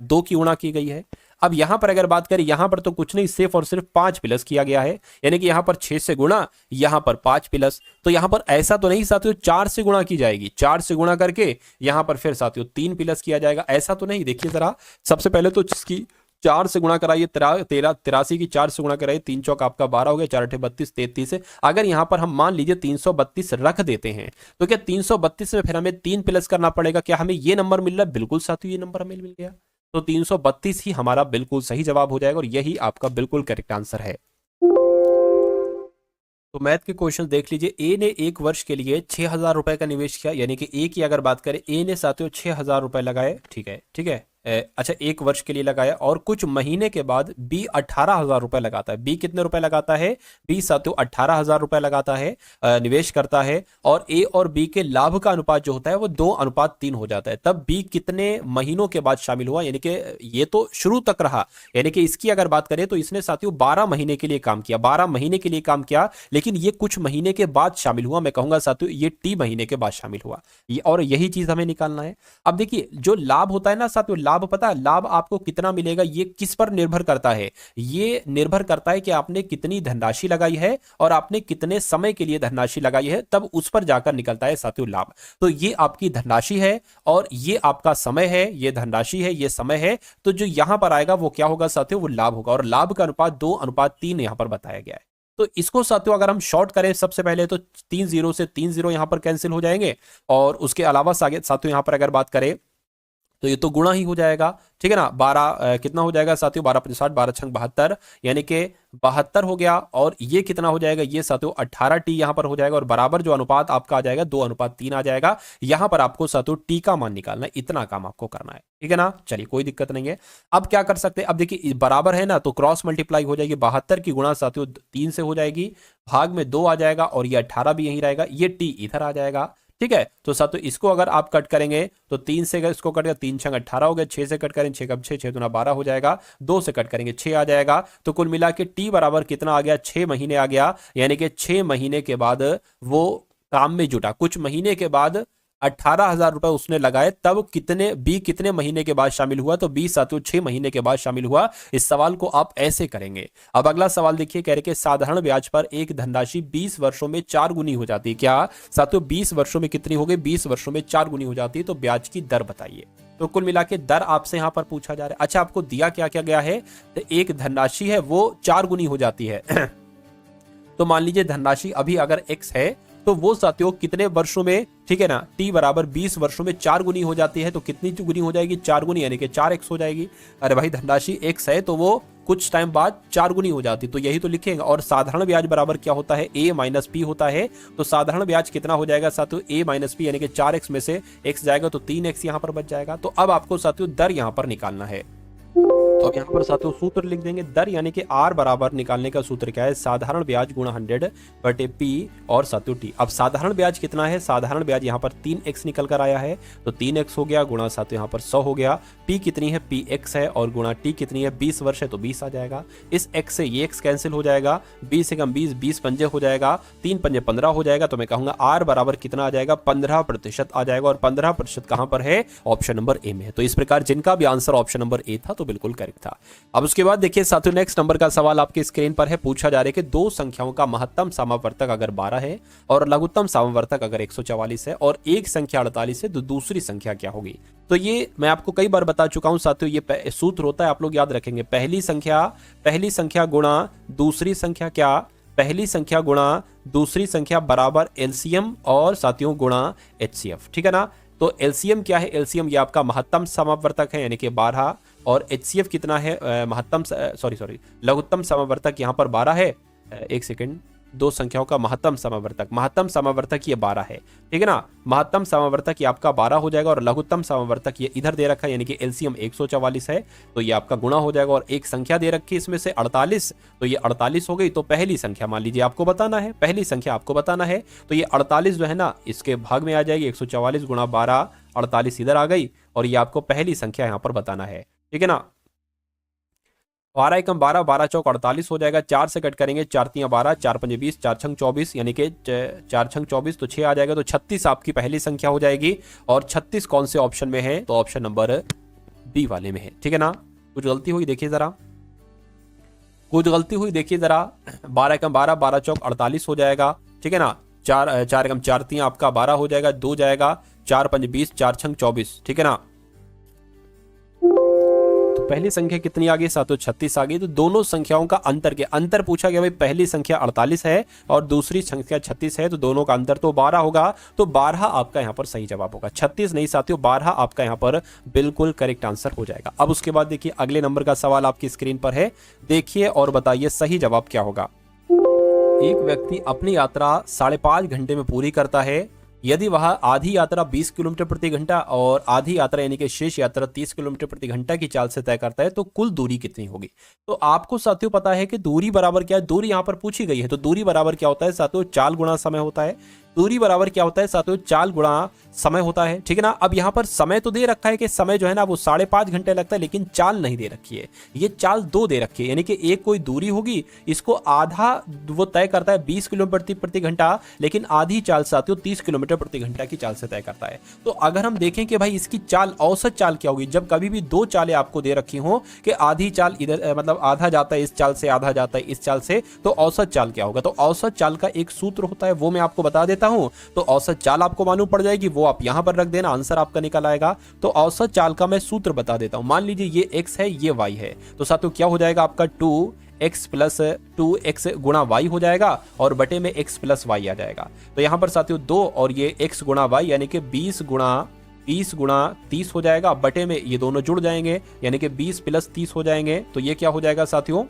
2 की गुणा की गई है। अब यहां पर अगर बात करें यहां पर तो कुछ नहीं, सिर्फ और सिर्फ 5 प्लस किया गया है यानी कि यहां पर 6 से गुणा, यहां पर 5 प्लस। तो यहां पर ऐसा तो नहीं साथियों 4 से गुणा की जाएगी, 4 से गुणा करके यहां पर फिर साथियों 3 प्लस किया जाएगा, ऐसा तो नहीं। देखिए जरा सबसे पहले तो जिसकी 4 से गुणा कराइए, 83 की 4 से गुणा कराइए, 3 चौक आपका 12 हो गया, 4 अठे 32 33 है। अगर यहां पर हम मान लीजिए 332 रख देते हैं तो क्या 332 में फिर हमें 3 प्लस करना पड़ेगा, क्या हमें ये नंबर मिल रहा है, बिल्कुल साथियों ये नंबर हमें मिल गया। तो 332 ही हमारा बिल्कुल सही जवाब हो जाएगा और यही आपका बिल्कुल करेक्ट आंसर है। तो मैथ के क्वेश्चन देख लीजिए। ए ने 1 वर्ष के लिए 6,000 रुपए का निवेश किया यानी कि ए की अगर बात करें ए ने साथियों 6,000 रुपए लगाए, ठीक है ठीक है। अच्छा 1 वर्ष के लिए लगाया और कुछ महीने के बाद बी 18,000 रुपए लगाता है। बी कितने रुपए लगाता है? बी साथियों 18,000 रुपए लगाता है, निवेश करता है, और ए और बी के लाभ का अनुपात जो होता है वो 2:3 हो जाता है। तब बी कितने महीनों के बाद शामिल हुआ? यानी कि ये तो शुरू तक रहा, यानी कि इसकी अगर बात करें तो इसने साथियों 12 महीने के लिए काम किया, 12 महीने के लिए काम किया, लेकिन ये कुछ महीने के बाद शामिल हुआ। मैं कहूंगा साथियों ये टी महीने के बाद शामिल हुआ, और यही चीज हमें निकालना है। अब देखिए जो लाभ होता है ना साथियों, लाभ पता है लाभ आपको कितना मिलेगा ये किस पर निर्भर करता है? ये निर्भर करता है कि आपने कितनी धनराशि लगाई है और आपने कितने समय के लिए धनराशि लगाई है, तब उस पर जाकर निकलता है साथियों लाभ। तो ये आपकी धनराशि है और ये आपका समय है, ये धनराशि है, ये समय है, तो जो यहां पर आएगा वो क्या होगा साथियों? वो लाभ होगा, और लाभ का अनुपात 2:3 यहां पर बताया गया है। तो इसको साथियों अगर हम शॉर्ट करें सबसे पहले तो 3 जीरो से 3 जीरो यहां पर कैंसिल हो जाएंगे, और उसके अलावा साथियों यहां पर अगर बात करें तो ये तो गुणा ही हो जाएगा, ठीक है ना। 12 कितना हो जाएगा साथियों? 12×5 12×6 = 72, यानी कि 72 हो गया, और ये कितना हो जाएगा? ये साथियों 18 टी यहां पर हो जाएगा, और बराबर जो अनुपात आपका आ जाएगा 2:3 आ जाएगा। यहां पर आपको साथियों टी का मान निकालना है, इतना काम आपको करना है, ठीक है ना। चलिए कोई दिक्कत नहीं है। अब क्या कर सकते हैं? अब देखिए बराबर है ना, तो क्रॉस मल्टीप्लाई हो जाएगी, 72 की गुणा साथियों 3 से हो जाएगी, भाग में 2 आ जाएगा, और ये 18 भी यहीं रहेगा, ये टी इधर आ जाएगा, ठीक है। तो साथियों इसको अगर आप कट करेंगे तो 3 से इसको कट कर 3×6 18 हो गया, 6 से कट करेंगे 6 कब 6 6 12 हो जाएगा, 2 से कट करेंगे 6 आ जाएगा। तो कुल मिला के टी बराबर कितना आ गया? 6 महीने आ गया, यानी कि 6 महीने के बाद वो काम में जुटा। कुछ महीने के बाद 18,000 रुपए उसने लगाए, तब कितने महीने के बाद शामिल हुआ? तो 20 साथियों 6 महीने के बाद शामिल हुआ। इस सवाल को आप ऐसे करेंगे। अब अगला सवाल देखिए, कह रहे कि साधारण ब्याज पर एक धनराशि 20 वर्षों में 4 गुनी हो जाती है। क्या साथियों 20 वर्षों में कितनी हो गई? 20 वर्षों में 4 गुनी हो जाती है। तो ब्याज की दर बताइए। तो कुल मिला के दर आपसे यहां पर पूछा जा रहा है। अच्छा आपको दिया क्या क्या गया है? तो एक धनराशि है वो 4 गुनी हो जाती है। तो मान लीजिए धनराशि अभी अगर x है तो वो साथियों कितने वर्षों में, ठीक है ना, t बराबर 20 वर्षों में 4 गुनी हो जाती है। तो कितनी गुनी हो जाएगी? 4 गुनी, यानी कि 4x हो जाएगी। अरे भाई धनराशि x है तो वो कुछ टाइम बाद 4 गुनी हो जाती, तो यही तो लिखेंगे। और साधारण ब्याज बराबर क्या होता है? a माइनस पी होता है। तो साधारण ब्याज कितना हो जाएगा साथियों? a माइनस पी, यानी कि 4x में से x जाएगा तो 3x यहां पर बच जाएगा। तो अब आपको साथियों दर यहां पर निकालना है। तो अब यहाँ पर साथियों सूत्र लिख देंगे दर, यानी कि R बराबर निकालने का सूत्र क्या है? साधारण ब्याज गुणा 100/P और साथियों T। अब साधारण ब्याज कितना है? साधारण ब्याज यहाँ पर 3x निकल कर आया है, तो 3x हो गया, गुणा साथियों यहाँ पर 100 हो गया। P कितनी है? Px है, और गुणा T कितनी है? 20 वर्ष है, तो 20 आ जाएगा। इस x से ये x कैंसिल हो जाएगा, 20 से कम 20, 20 पंजे हो जाएगा, 3 पंजे 15 हो जाएगा। तो मैं कहूंगा R बराबर कितना आ जाएगा? 15% आ जाएगा, और 15% कहां पर है? ऑप्शन नंबर ए में है। तो इस प्रकार जिनका भी आंसर ऑप्शन नंबर ए था तो बिल्कुल करेक्ट था। अब उसके बाद देखिए साथियों नेक्स्ट नंबर का सवाल आपके स्क्रीन पर है। पूछा जा रहा है कि दो संख्याओं का महत्तम समावर्तक अगर 12 है और लघुत्तम समावर्तक अगर 144 है और एक संख्या 48 है, तो दूसरी संख्या क्या होगी? तो ये मैं आपको कई बार बता चुका हूं साथियों, ये सूत्र होता है, आप लोग याद रखेंगे। पहली संख्या गुणा दूसरी संख्या क्या? पहली संख्या गुणा दूसरी संख्या बराबर एलसीएम और साथियों गुणा एचसीएफ, ठीक है ना। तो एलसीएम क्या है? एलसीएम ये आपका महत्तम समावर्तक है, यानी कि 12, और एचसीएफ कितना है? लघुत्तम समावर्तक यहाँ पर 12 है। एक सेकंड, दो संख्याओं का महत्तम समावर्तक ये 12 है, ठीक है ना। महत्तम समावर्तक ये आपका 12 हो जाएगा, और लघुत्तम समावर्तक ये इधर दे रखा है, यानी कि एलसीएम 144 है, तो ये आपका गुणा हो जाएगा। और एक संख्या दे रखी है इसमें से 48, तो ये 48 हो गई। तो पहली संख्या मान लीजिए आपको बताना है, पहली संख्या आपको बताना है, तो ये 48 जो है ना इसके भाग में आ जाएगी। 144 गुणा 12, 48 इधर आ गई, और ये आपको पहली संख्या यहाँ पर बताना है, ठीक है ना। 12 एकम 12, 12 चौक 48 हो जाएगा। 4 से कट करेंगे, 4 तियां 12, 4 पंजे 20, 4 छंग 24, यानी कि 4 छंग 24, तो 6 आ जाएगा। तो 36 आपकी पहली संख्या हो जाएगी। और 36 कौन से ऑप्शन में है? तो ऑप्शन नंबर बी वाले में है, ठीक है ना। कुछ गलती हुई देखिए जरा, 12 एकम 12, 12 चौक 48 हो जाएगा, ठीक है ना। 4 एकम 4 तियां आपका 12 हो जाएगा, 2 जाएगा, 4 पंजे 20, 4 छंग 24, ठीक है ना। पहली संख्या कितनी आ गई साथियों? 36 आ गई। तो दोनों संख्याओं का अंतर पूछा गया भाई, पहली संख्या 48 है और दूसरी संख्या 36 है, तो दोनों का अंतर तो 12 होगा। तो 12 आपका यहां पर सही जवाब होगा, 36 नहीं साथियों, 12 आपका यहां पर बिल्कुल करेक्ट आंसर हो जाएगा। अब उसके बाद देखिए अगले नंबर का सवाल आपकी स्क्रीन पर है, देखिए और बताइए सही जवाब क्या होगा। एक व्यक्ति अपनी यात्रा 5.5 घंटे में पूरी करता है यदि वह आधी यात्रा 20 किलोमीटर प्रति घंटा और आधी यात्रा यानी कि शेष यात्रा 30 किलोमीटर प्रति घंटा की चाल से तय करता है तो कुल दूरी कितनी होगी। तो आपको साथियों पता है कि दूरी बराबर क्या है, दूरी यहां पर पूछी गई है। तो दूरी बराबर क्या होता है साथियों, चाल गुणा समय होता है। दूरी बराबर क्या होता है साथियों, चाल गुणा समय होता है, ठीक है ना। अब यहां पर समय तो दे रखा है कि समय जो है ना वो 5.5 घंटे लगता है, लेकिन चाल नहीं दे रखी है। ये चाल 2 दे रखी है, यानी कि एक कोई दूरी होगी, इसको आधा वो तय करता है 20 किलोमीटर प्रति घंटा, लेकिन आधी चाल साथियों 30 किलोमीटर प्रति घंटा की चाल से तय करता है। तो अगर हम देखें कि भाई इसकी चाल, औसत चाल क्या होगी, जब कभी भी 2 चालें आपको दे रखी हो कि आधी चाल इधर मतलब आधा जाता है इस चाल से, आधा जाता है इस चाल से, तो औसत चाल क्या होगा। तो औसत चाल का एक सूत्र होता है, वो मैं आपको बता देता हूं। तो औसत चाल आपको मालूम पड़ जाएगी, वो आप यहां पर रख देना, आंसर आपका निकल आएगा। तो औसत चाल का मैं सूत्र बता देता हूं। मान लीजिए ये x है, ये y है, तो साथियों क्या हो जाएगा आपका 2x प्लस 2x गुणा y हो जाएगा और बटे में x प्लस y आ जाएगा। तो यहां पर साथियों 2 और ये x गुणा y यानी कि 20 गुणा 30 हो जाएगा, बटे में ये दोनों जुड़ जाएंगे यानी कि 20 प्लस 30 हो जाएंगे। तो ये क्या हो जाएगा साथियों,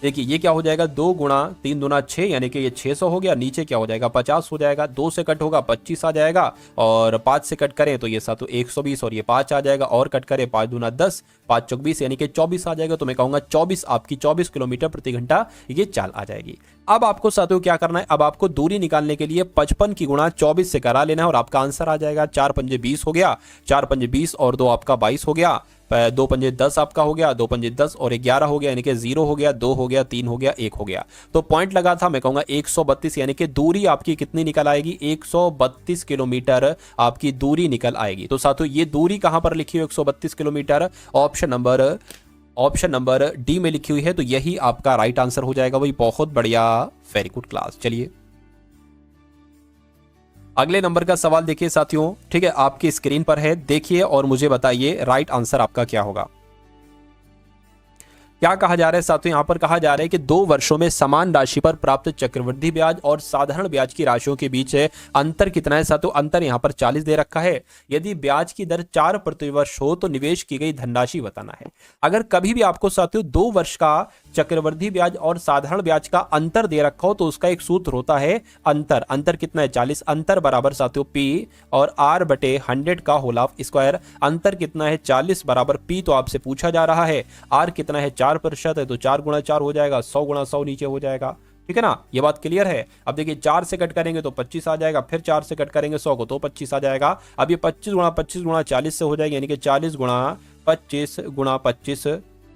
देखिए ये क्या हो जाएगा, 2 गुणा 3 दूना 6 यानी कि ये 600 हो गया। नीचे क्या हो जाएगा 50 हो जाएगा, 2 से कट होगा 25 आ जाएगा और 5 से कट करें तो ये साथियों 120 और ये 5 आ जाएगा और कट करें 5 दूना 10, 5 चौक 20 यानी कि 24 आ जाएगा। तो मैं कहूंगा 24 आपकी 24 किलोमीटर प्रति घंटा ये चाल आ जाएगी। अब आपको साथियों क्या करना है, अब आपको दूरी निकालने के लिए 55 की गुणा 24 से करा लेना है और आपका आंसर आ जाएगा। 4 पंजे 20 हो गया, 4 पंजे 20 और 2 आपका 22 हो गया, 2 पंजे 10 आपका हो गया, 2 पंजे 10 और 11 हो गया यानी कि 0 हो गया, 2 हो गया, 3 हो गया, 1 हो गया। तो पॉइंट लगा था, मैं कहूंगा 132 यानी कि दूरी आपकी कितनी निकल आएगी, 132 किलोमीटर आपकी दूरी निकल आएगी। तो साथियों ये दूरी कहां पर लिखी हुई 132 किलोमीटर, ऑप्शन नंबर डी में लिखी हुई है। तो यही आपका राइट आंसर हो जाएगा। भाई बहुत बढ़िया, वेरी गुड क्लास। चलिए अगले नंबर का सवाल देखिए साथियों, ठीक है, आपकी स्क्रीन पर है, देखिए और मुझे बताइए राइट आंसर आपका क्या होगा। क्या कहा जा रहा है साथियों, यहां पर कहा जा रहा है कि 2 वर्षों में समान राशि पर प्राप्त चक्रवृद्धि ब्याज और साधारण ब्याज की राशियों के बीच अंतर कितना है साथियों। अंतर यहां पर 40 दे रखा है। यदि ब्याज की दर 4 प्रति वर्ष हो तो निवेश की गई धनराशि बताना है। अगर कभी भी आपको साथियों 2 वर्ष का चक्रवृद्धि ब्याज और साधारण ब्याज का अंतर दे रखा हो तो उसका एक सूत्र होता है अंतर कितना है 40, अंतर बराबर साथियों P और R बटे 100 का होल ऑफ स्क्वायर। अंतर कितना है 40 बराबर P तो आपसे पूछा जा रहा है, R कितना है 4% है तो 4 गुणा 4 हो जाएगा, 100 गुणा 100 नीचे हो जाएगा, ठीक है ना। ये बात क्लियर है। अब देखिए 4 से कट करेंगे तो 25 आ जाएगा, फिर 4 से कट करेंगे 100 को तो 25 आ जाएगा। अब ये 25 गुणा 40 से हो जाएगा यानी कि 40 गुणा 25,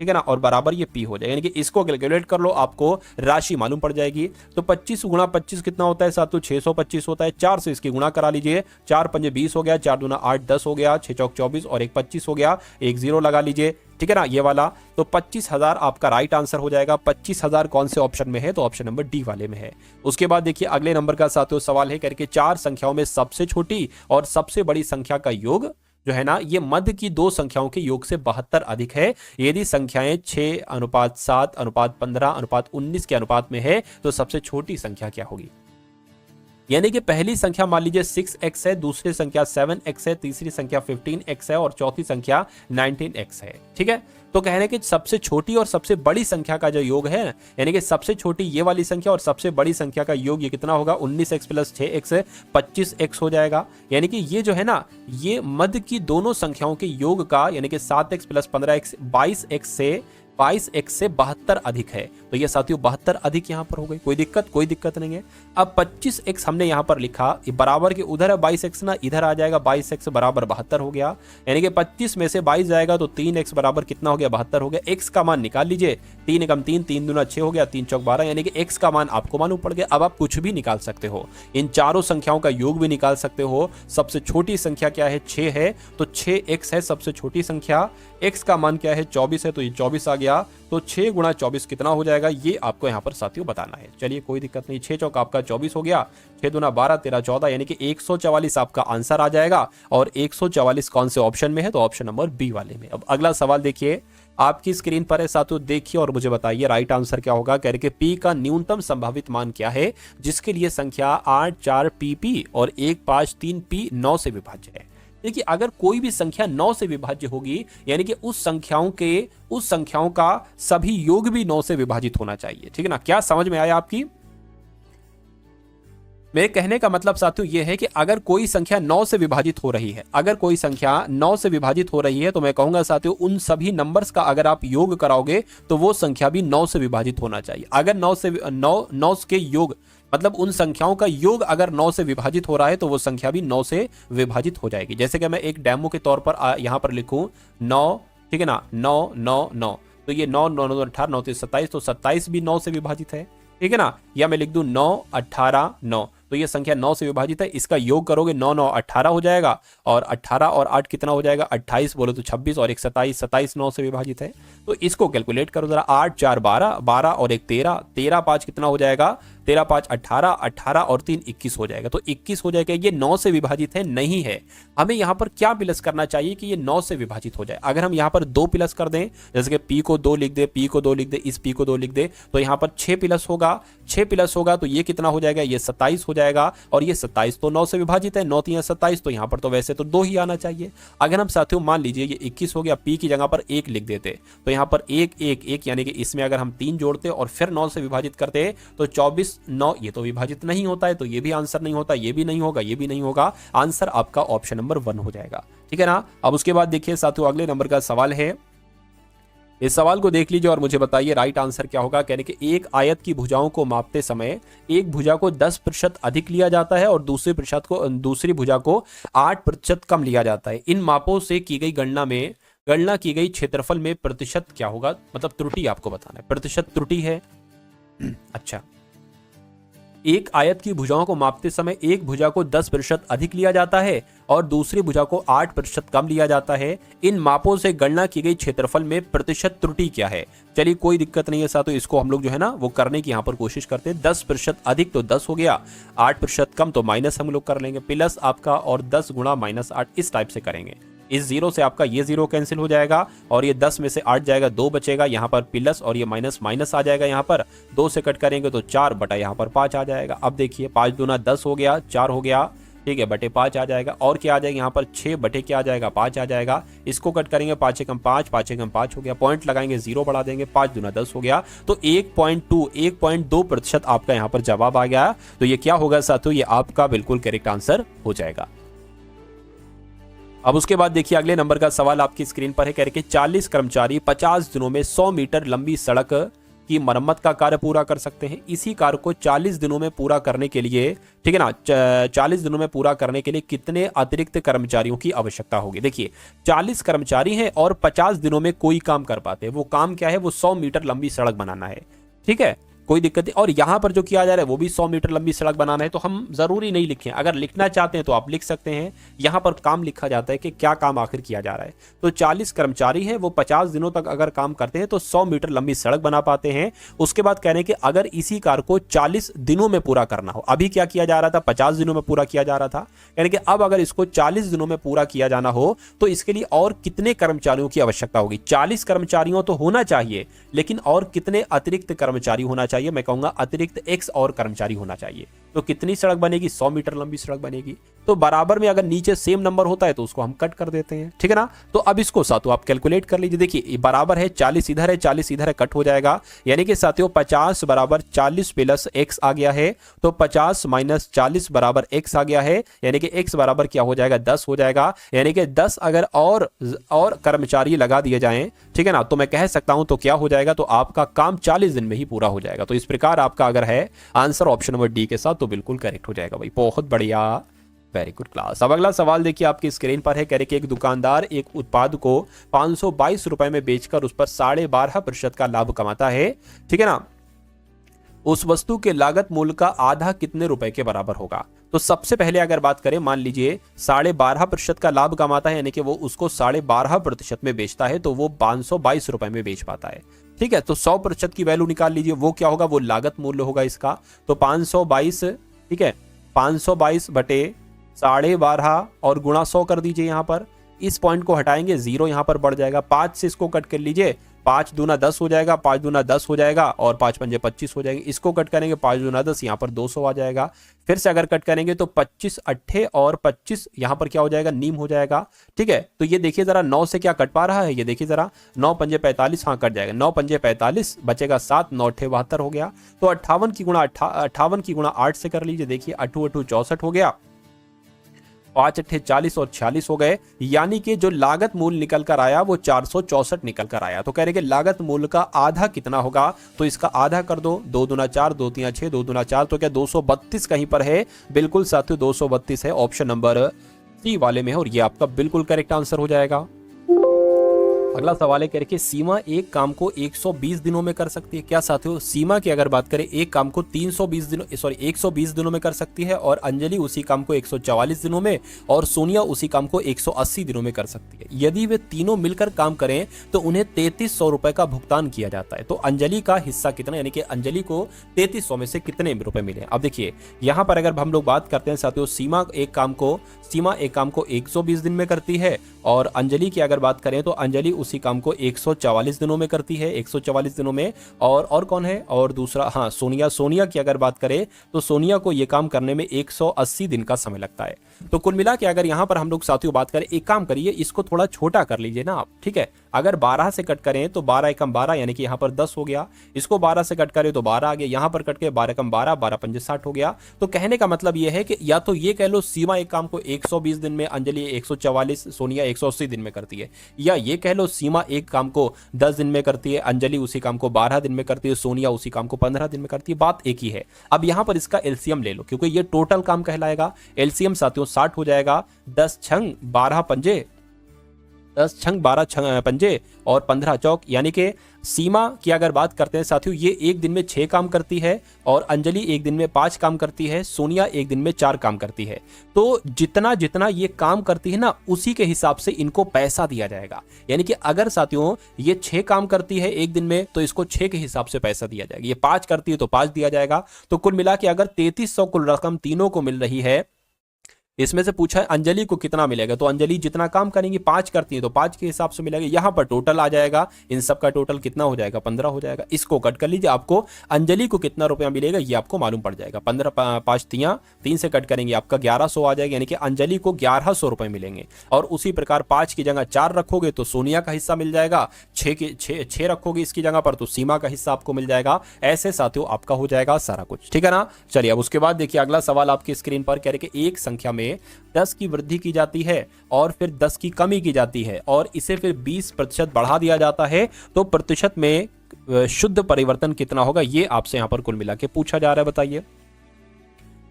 ठीक है ना, और बराबर ये P हो जाएगा, यानी कि इसको कैलकुलेट कर लो, आपको राशि मालूम पड़ जाएगी। तो 25 गुणा 25 कितना होता है साथियों 625 होता है। 4 से इसकी गुणा करा लीजिए, 4 पंजे 20 हो गया, 4 दूना 8 10 हो गया, 6 चौक 24 और 1 25 हो गया, एक 0 लगा लीजिए, ठीक है ना, ये वाला। तो 25,000 आपका राइट आंसर हो जाएगा। 25,000 कौन से ऑप्शन में है, तो ऑप्शन नंबर डी वाले में है। उसके बाद देखिए अगले नंबर का साथियों सवाल है करके 4 संख्याओं में सबसे छोटी और सबसे बड़ी संख्या का योग जो है ना ये मध्य की 2 संख्याओं के योग से 72 अधिक है। यदि संख्याएं 6:7:15:19 के अनुपात में है तो सबसे छोटी संख्या क्या होगी। यानी कि पहली संख्या मान लीजिए 6x है, दूसरी संख्या 7x है, तीसरी संख्या 15x है और चौथी संख्या 19x है, ठीक है। तो कहने कि सबसे छोटी और सबसे बड़ी संख्या का जो योग है, यानी कि सबसे छोटी ये वाली संख्या और सबसे बड़ी संख्या का योग ये कितना होगा 19x प्लस 6x 25x हो जाएगा। यानी कि ये जो है ना ये मध्य की दोनों संख्याओं के योग का यानी कि 7x प्लस 15x 22x से 72 अधिक है। तो ये साथियों 72 अधिक यहां पर हो गई, कोई दिक्कत नहीं है। अब 25x हमने यहां पर लिखा, बराबर के उधर है 22x ना, इधर आ जाएगा 22x बराबर 72 हो गया। यानी कि 25 में से 22 जाएगा तो 3x बराबर कितना हो गया 72 हो गया। x का मान निकाल लीजिए, 3 एकम 3, 3 दूना 6 हो गया, 3 चौक 12, यानी कि x का मान आपको मालूम पड़ गया। अब आप कुछ भी निकाल सकते हो, इन चारों संख्याओं का योग भी निकाल सकते हो। सबसे छोटी संख्या क्या है 6 है तो 6x है सबसे छोटी संख्या। x का मान क्या है 24 है तो ये 24 आ गया। तो 6 गुणा 24 कितना हो जाएगा ये आपको यहां पर साथियों बताना है। चलिए कोई दिक्कत नहीं, 6 चौक आपका 24 हो गया, 6 दूना 12 13 14 यानी कि 144 आपका आंसर आ जाएगा। और 144 कौन से ऑप्शन में है, तो ऑप्शन नंबर बी वाले में। अब अगला सवाल देखिए आपकी स्क्रीन पर है साथियों, देखिए और मुझे बताइए राइट आंसर क्या होगा। कह रहे कि P का न्यूनतम संभावित मान क्या है जिसके लिए संख्या 8 4 PP और 1 5 3 P 9 से विभाज्य है। देखिए अगर कोई भी संख्या 9 से विभाज्य होगी यानी कि उस संख्याओं का सभी योग भी 9 से विभाजित होना चाहिए, ठीक है ना। क्या समझ में आया आपकी। मेरे कहने का मतलब साथियों ये है कि अगर कोई संख्या 9 से विभाजित हो रही है, अगर कोई संख्या 9 से विभाजित हो रही है, तो मैं कहूंगा साथियों उन सभी नंबर्स का अगर आप योग कराओगे तो वो संख्या भी 9 से विभाजित होना चाहिए। अगर 9 के योग मतलब उन संख्याओं का योग अगर 9 से विभाजित हो रहा है तो वो संख्या भी 9 से विभाजित हो जाएगी। जैसे कि मैं एक डेमो के तौर पर यहाँ पर लिखूं 9, ठीक है ना, 9 9 9, तो ये 9 9 9 18 9 27, तो 27 भी 9 से विभाजित है, ठीक है ना। या मैं लिख दूं 9 18 9, तो ये संख्या 9 से विभाजित है, इसका योग करोगे 9 9 18 हो जाएगा, और 18 और 8 कितना हो जाएगा 28, बोलो तो 26, और एक 27, 27 9 से विभाजित है। तो इसको कैलकुलेट करो जरा, 8 4 12, 12 और एक 13, 13 5 कितना हो जाएगा, 13 5 18, 18 और 3 21 हो जाएगा, तो 21 हो जाएगा। ये 9 से विभाजित है नहीं है। हमें यहाँ पर क्या प्लस करना चाहिए कि ये 9 से विभाजित हो जाए। अगर हम यहाँ पर 2 प्लस कर दें, जैसे कि पी को 2 लिख दे, पी को 2 लिख दे, इस पी को 2 लिख दे, तो यहाँ पर 6 प्लस होगा, 6 प्लस होगा तो ये कितना हो जाएगा, ये 27 हो जाएगा, और ये 27 तो 9 से विभाजित है, 9 3 27, तो यहाँ पर तो वैसे तो 2 ही आना चाहिए। अगर हम साथियों मान लीजिए ये 21 हो गया, पी की जगह पर 1 लिख देते, तो यहाँ पर 1 1 1, यानी कि इसमें अगर हम 3 जोड़ते और फिर 9 से विभाजित करते तो 24 9, ये तो विभाजित नहीं होता है, तो ये भी आंसर नहीं होता, ये भी नहीं होगा, ये भी नहीं होगा, आंसर आपका ऑप्शन नंबर 1 हो जाएगा, ठीक है ना। अब उसके बाद देखिए साथियों अगले नंबर का सवाल है, इस सवाल को देख लीजिए और मुझे बताइए राइट आंसर क्या होगा। कहने कि एक आयत की भुजाओं को मापते समय एक भुजा को 10% अधिक लिया जाता है और दूसरी भुजा को 8% कम लिया जाता है। इन मापों से की गई गणना की गई क्षेत्रफल में प्रतिशत क्या होगा, मतलब त्रुटि आपको बताना है, प्रतिशत त्रुटि है। अच्छा, एक आयत की भुजाओं को मापते समय एक भुजा को 10% अधिक लिया जाता है और दूसरी भुजा को 8% कम लिया जाता है। इन मापों से गणना की गई क्षेत्रफल में प्रतिशत त्रुटि क्या है। चलिए कोई दिक्कत नहीं है साथियों, इसको हम लोग जो है ना वो करने की यहाँ पर कोशिश करते हैं। 10% अधिक तो 10 हो गया, 8% कम तो माइनस हम लोग कर लेंगे, प्लस आपका और 10 गुणा -8, इस टाइप से करेंगे। इस 0 से आपका ये 0 कैंसिल हो जाएगा और ये 10 में से 8 जाएगा, 2 बचेगा, यहाँ पर प्लस और ये माइनस माइनस आ जाएगा, यहाँ पर 2 से कट करेंगे तो 4 बटा यहाँ पर 5 आ जाएगा। अब देखिए 5 दूना 10 हो गया, 4 हो गया, ठीक है, बटे 5 आ जाएगा, और क्या आ जाएगा यहाँ पर 6 बटे क्या आ जाएगा 5 आ जाएगा। इसको कट करेंगे 5 एकम 5, 5 एकम 5 हो गया, पॉइंट लगाएंगे 0 बढ़ा देंगे, 5 दूना 10 हो गया, तो 1.2% आपका यहाँ पर जवाब आ गया। तो ये क्या होगा साथियों, ये आपका बिल्कुल करेक्ट आंसर हो जाएगा। अब उसके बाद देखिए अगले नंबर का सवाल आपकी स्क्रीन पर है। कह रहे कि 40 कर्मचारी 50 दिनों में 100 मीटर लंबी सड़क की मरम्मत का कार्य पूरा कर सकते हैं। इसी कार्य को 40 दिनों में पूरा करने के लिए, ठीक है ना, 40 दिनों में पूरा करने के लिए कितने अतिरिक्त कर्मचारियों की आवश्यकता होगी। देखिए 40 कर्मचारी हैं और 50 दिनों में कोई काम कर पाते हैं। वो काम क्या है, वो 100 मीटर लंबी सड़क बनाना है, ठीक है, कोई दिक्कत नहीं। और यहां पर जो किया जा रहा है वो भी 100 मीटर लंबी सड़क बनाना है, तो हम जरूरी नहीं लिखें, अगर लिखना चाहते हैं तो आप लिख सकते हैं। यहां पर काम लिखा जाता है कि क्या काम आखिर किया जा रहा है। तो 40 कर्मचारी हैं, वो 50 दिनों तक अगर काम करते हैं तो 100 मीटर लंबी सड़क बना पाते हैं। उसके बाद कह रहे हैं कि अगर इसी कार्य को 40 दिनों में पूरा करना हो, अभी क्या किया जा रहा था, 50 दिनों में पूरा किया जा रहा था, यानी कि अब अगर इसको 40 दिनों में पूरा किया जाना हो तो इसके लिए और कितने कर्मचारियों की आवश्यकता होगी। 40 कर्मचारियों तो होना चाहिए, लेकिन और कितने अतिरिक्त कर्मचारी होना चाहिए, मैं कहूंगा अतिरिक्त X और कर्मचारी होना चाहिए। तो कितनी सड़क बनेगी, 100 मीटर लंबी सड़क बनेगी। तो बराबर में अगर नीचे सेम नंबर होता है तो उसको हम कट कर देते हैं, ठीक है ना। तो अब इसको साथियों आप कैलकुलेट कर लीजिए। देखिए बराबर है, 40 इधर है, 40 इधर है, कट हो जाएगा, यानी कि साथियों 50 बराबर 40 प्लस X आ गया है, तो 50 माइनस 40 बराबर X आ गया है, यानी कि X बराबर क्या हो जाएगा, 10 हो जाएगा। यानी कि 10 अगर और कर्मचारी लगा दिए जाएं, ठीक है ना, तो मैं कह सकता हूं तो क्या हो जाएगा, तो आपका काम 40 दिन में ही पूरा हो जाएगा। तो इस प्रकार आपका अगर है आंसर ऑप्शन नंबर डी के साथ तो बिल्कुल करेक्ट हो जाएगा भाई, बहुत बढ़िया, वेरी गुड क्लास। अब अगला सवाल देखिए आपकी स्क्रीन पर है। कह रहे कि एक दुकानदार एक उत्पाद को 522 रुपए में बेचकर उस पर 12.5% का लाभ कमाता है, ठीक है ना। उस वस्तु के लागत मूल्य का आधा कितने रुपए के बराबर होगा। तो सबसे पहले अगर बात करें, मान लीजिए 12.5% का लाभ कमाता है, यानी कि वो उसको 12.5% में बेचता है, तो वो 522 रुपए में बेच पाता है, ठीक है। तो 100% की वैल्यू निकाल लीजिए, वो क्या होगा, वो लागत मूल्य होगा इसका। तो 522, ठीक है, 522 बटे 12.5 और गुणा 100 कर दीजिए। यहाँ पर इस पॉइंट को हटाएंगे, 0 यहाँ पर बढ़ जाएगा, 5 से इसको कट कर लीजिए 5 दूना 10 हो जाएगा, 5 दूना 10 हो जाएगा और 5 पंजे 25 हो जाएंगे। इसको कट करेंगे 5 दूना 10, यहाँ पर 200 आ जाएगा। फिर से अगर कट करेंगे तो 25 अट्ठे और 25 यहाँ पर क्या हो जाएगा, नीम हो जाएगा। ठीक है, तो ये देखिए जरा 9 से क्या कट पा रहा है, ये देखिए जरा 9 पंजे 45, हाँ कट जाएगा, 9 पंजे 45 बचेगा 7, 9 अट्ठे 72 हो गया। तो 58 की गुणा 8 से कर लीजिए, देखिए 8 8 64 हो गया, 5 अट्ठे 40 और 46 हो गए। यानी कि जो लागत मूल्य निकल कर आया वो 464 निकल कर आया। तो कह रहे कि लागत मूल्य का आधा कितना होगा, तो इसका आधा कर दो, 2 दूना 4, 2 तीन 6, 2 दूना 4, तो क्या 232 कहीं पर है? बिल्कुल साथियों 232 है, ऑप्शन नंबर सी वाले में है और ये आपका बिल्कुल करेक्ट आंसर हो जाएगा। अगला सवाल है कह रहे कि सीमा एक काम को 120 दिनों में कर सकती है। क्या साथियों, सीमा की अगर बात करें एक काम को 120 दिनों में कर सकती है और अंजलि उसी काम को 144 दिनों में और सोनिया उसी काम को 180 दिनों में कर सकती है। यदि वे तीनों मिलकर काम करें तो उन्हें 3300 रुपए का भुगतान किया जाता है। तो अंजलि का हिस्सा कितना, यानी कि अंजलि को 3300 में से कितने रुपए मिले? अब देखिए यहाँ पर अगर हम लोग बात करते हैं साथियों, सीमा एक काम को 120 दिन में करती है और अंजलि की अगर बात करें तो अंजलि उसी काम को 144 दिनों में करती है, 144 दिनों में। और कौन है, और दूसरा हाँ सोनिया की अगर बात करें तो सोनिया को यह काम करने में 180 दिन का समय लगता है। तो कुल मिला के अगर यहां पर हम लोग साथियों बात करें, एक काम करिए इसको थोड़ा छोटा कर लीजिए ना आप, ठीक है। अगर 12 से कट करें तो 12 एकम 12 यानी कि यहां पर 10 हो गया, इसको 12 से कट करें तो 12 आ गया, यहां पर कट के 12 एकम 12, 12 पंजे 60 हो गया। तो कहने का मतलब यह है कि या तो ये कह लो सीमा एक काम को 120 दिन में, अंजलि 144, सोनिया 180 दिन में करती है, या ये कह लो सीमा एक काम को 10 दिन में करती है, अंजलि उसी काम को 12 दिन में करती है, सोनिया उसी काम को 15 दिन में करती है। बात एक ही है। अब यहां पर इसका एलसीएम ले लो क्योंकि ये टोटल काम कहलाएगा। एलसीएम साथियों 60 हो जाएगा, 10 छंग 12 पंजे, 10 छंग 12 पंजे और 15 चौक, यानी कि सीमा की अगर बात करते हैं साथियों, ये एक दिन में 6 काम करती है और अंजलि एक दिन में 5 काम करती है, सोनिया एक दिन में 4 काम करती है। तो जितना जितना ये काम करती है ना, उसी के हिसाब से इनको पैसा दिया जाएगा। यानी कि अगर साथियों ये 6 काम करती है एक दिन में तो इसको 6 के हिसाब से पैसा दिया जाएगा, ये 5 करती है तो 5 दिया जाएगा। तो कुल मिला के अगर 3300 कुल रकम तीनों को मिल रही है, इसमें से पूछा है अंजलि को कितना मिलेगा, तो अंजलि जितना काम करेंगी 5 करती है तो 5 के हिसाब से मिलेगा। यहां पर टोटल आ जाएगा, इन सब का टोटल कितना हो जाएगा, 15 हो जाएगा। इसको कट कर लीजिए, आपको अंजलि को कितना रुपया मिलेगा ये आपको मालूम पड़ जाएगा। 15 5 3 से कट करेंगे आपका 1100 आ जाएगा, यानी कि अंजलि को 1100 रुपए मिलेंगे। और उसी प्रकार 5 की जगह 4 रखोगे तो सोनिया का हिस्सा मिल जाएगा, 6 रखोगे इसकी जगह पर तो सीमा का हिस्सा आपको मिल जाएगा। ऐसे साथियों आपका हो जाएगा सारा कुछ, ठीक है ना। चलिए अब उसके बाद देखिए अगला सवाल आपकी स्क्रीन पर कह रहे कि एक संख्या में 10 की वृद्धि की जाती है और फिर 10 की कमी की जाती है और इसे फिर 20% बढ़ा दिया जाता है, तो प्रतिशत में शुद्ध परिवर्तन कितना होगा, ये आपसे यहां पर कुल मिला के पूछा जा रहा है। बताइए,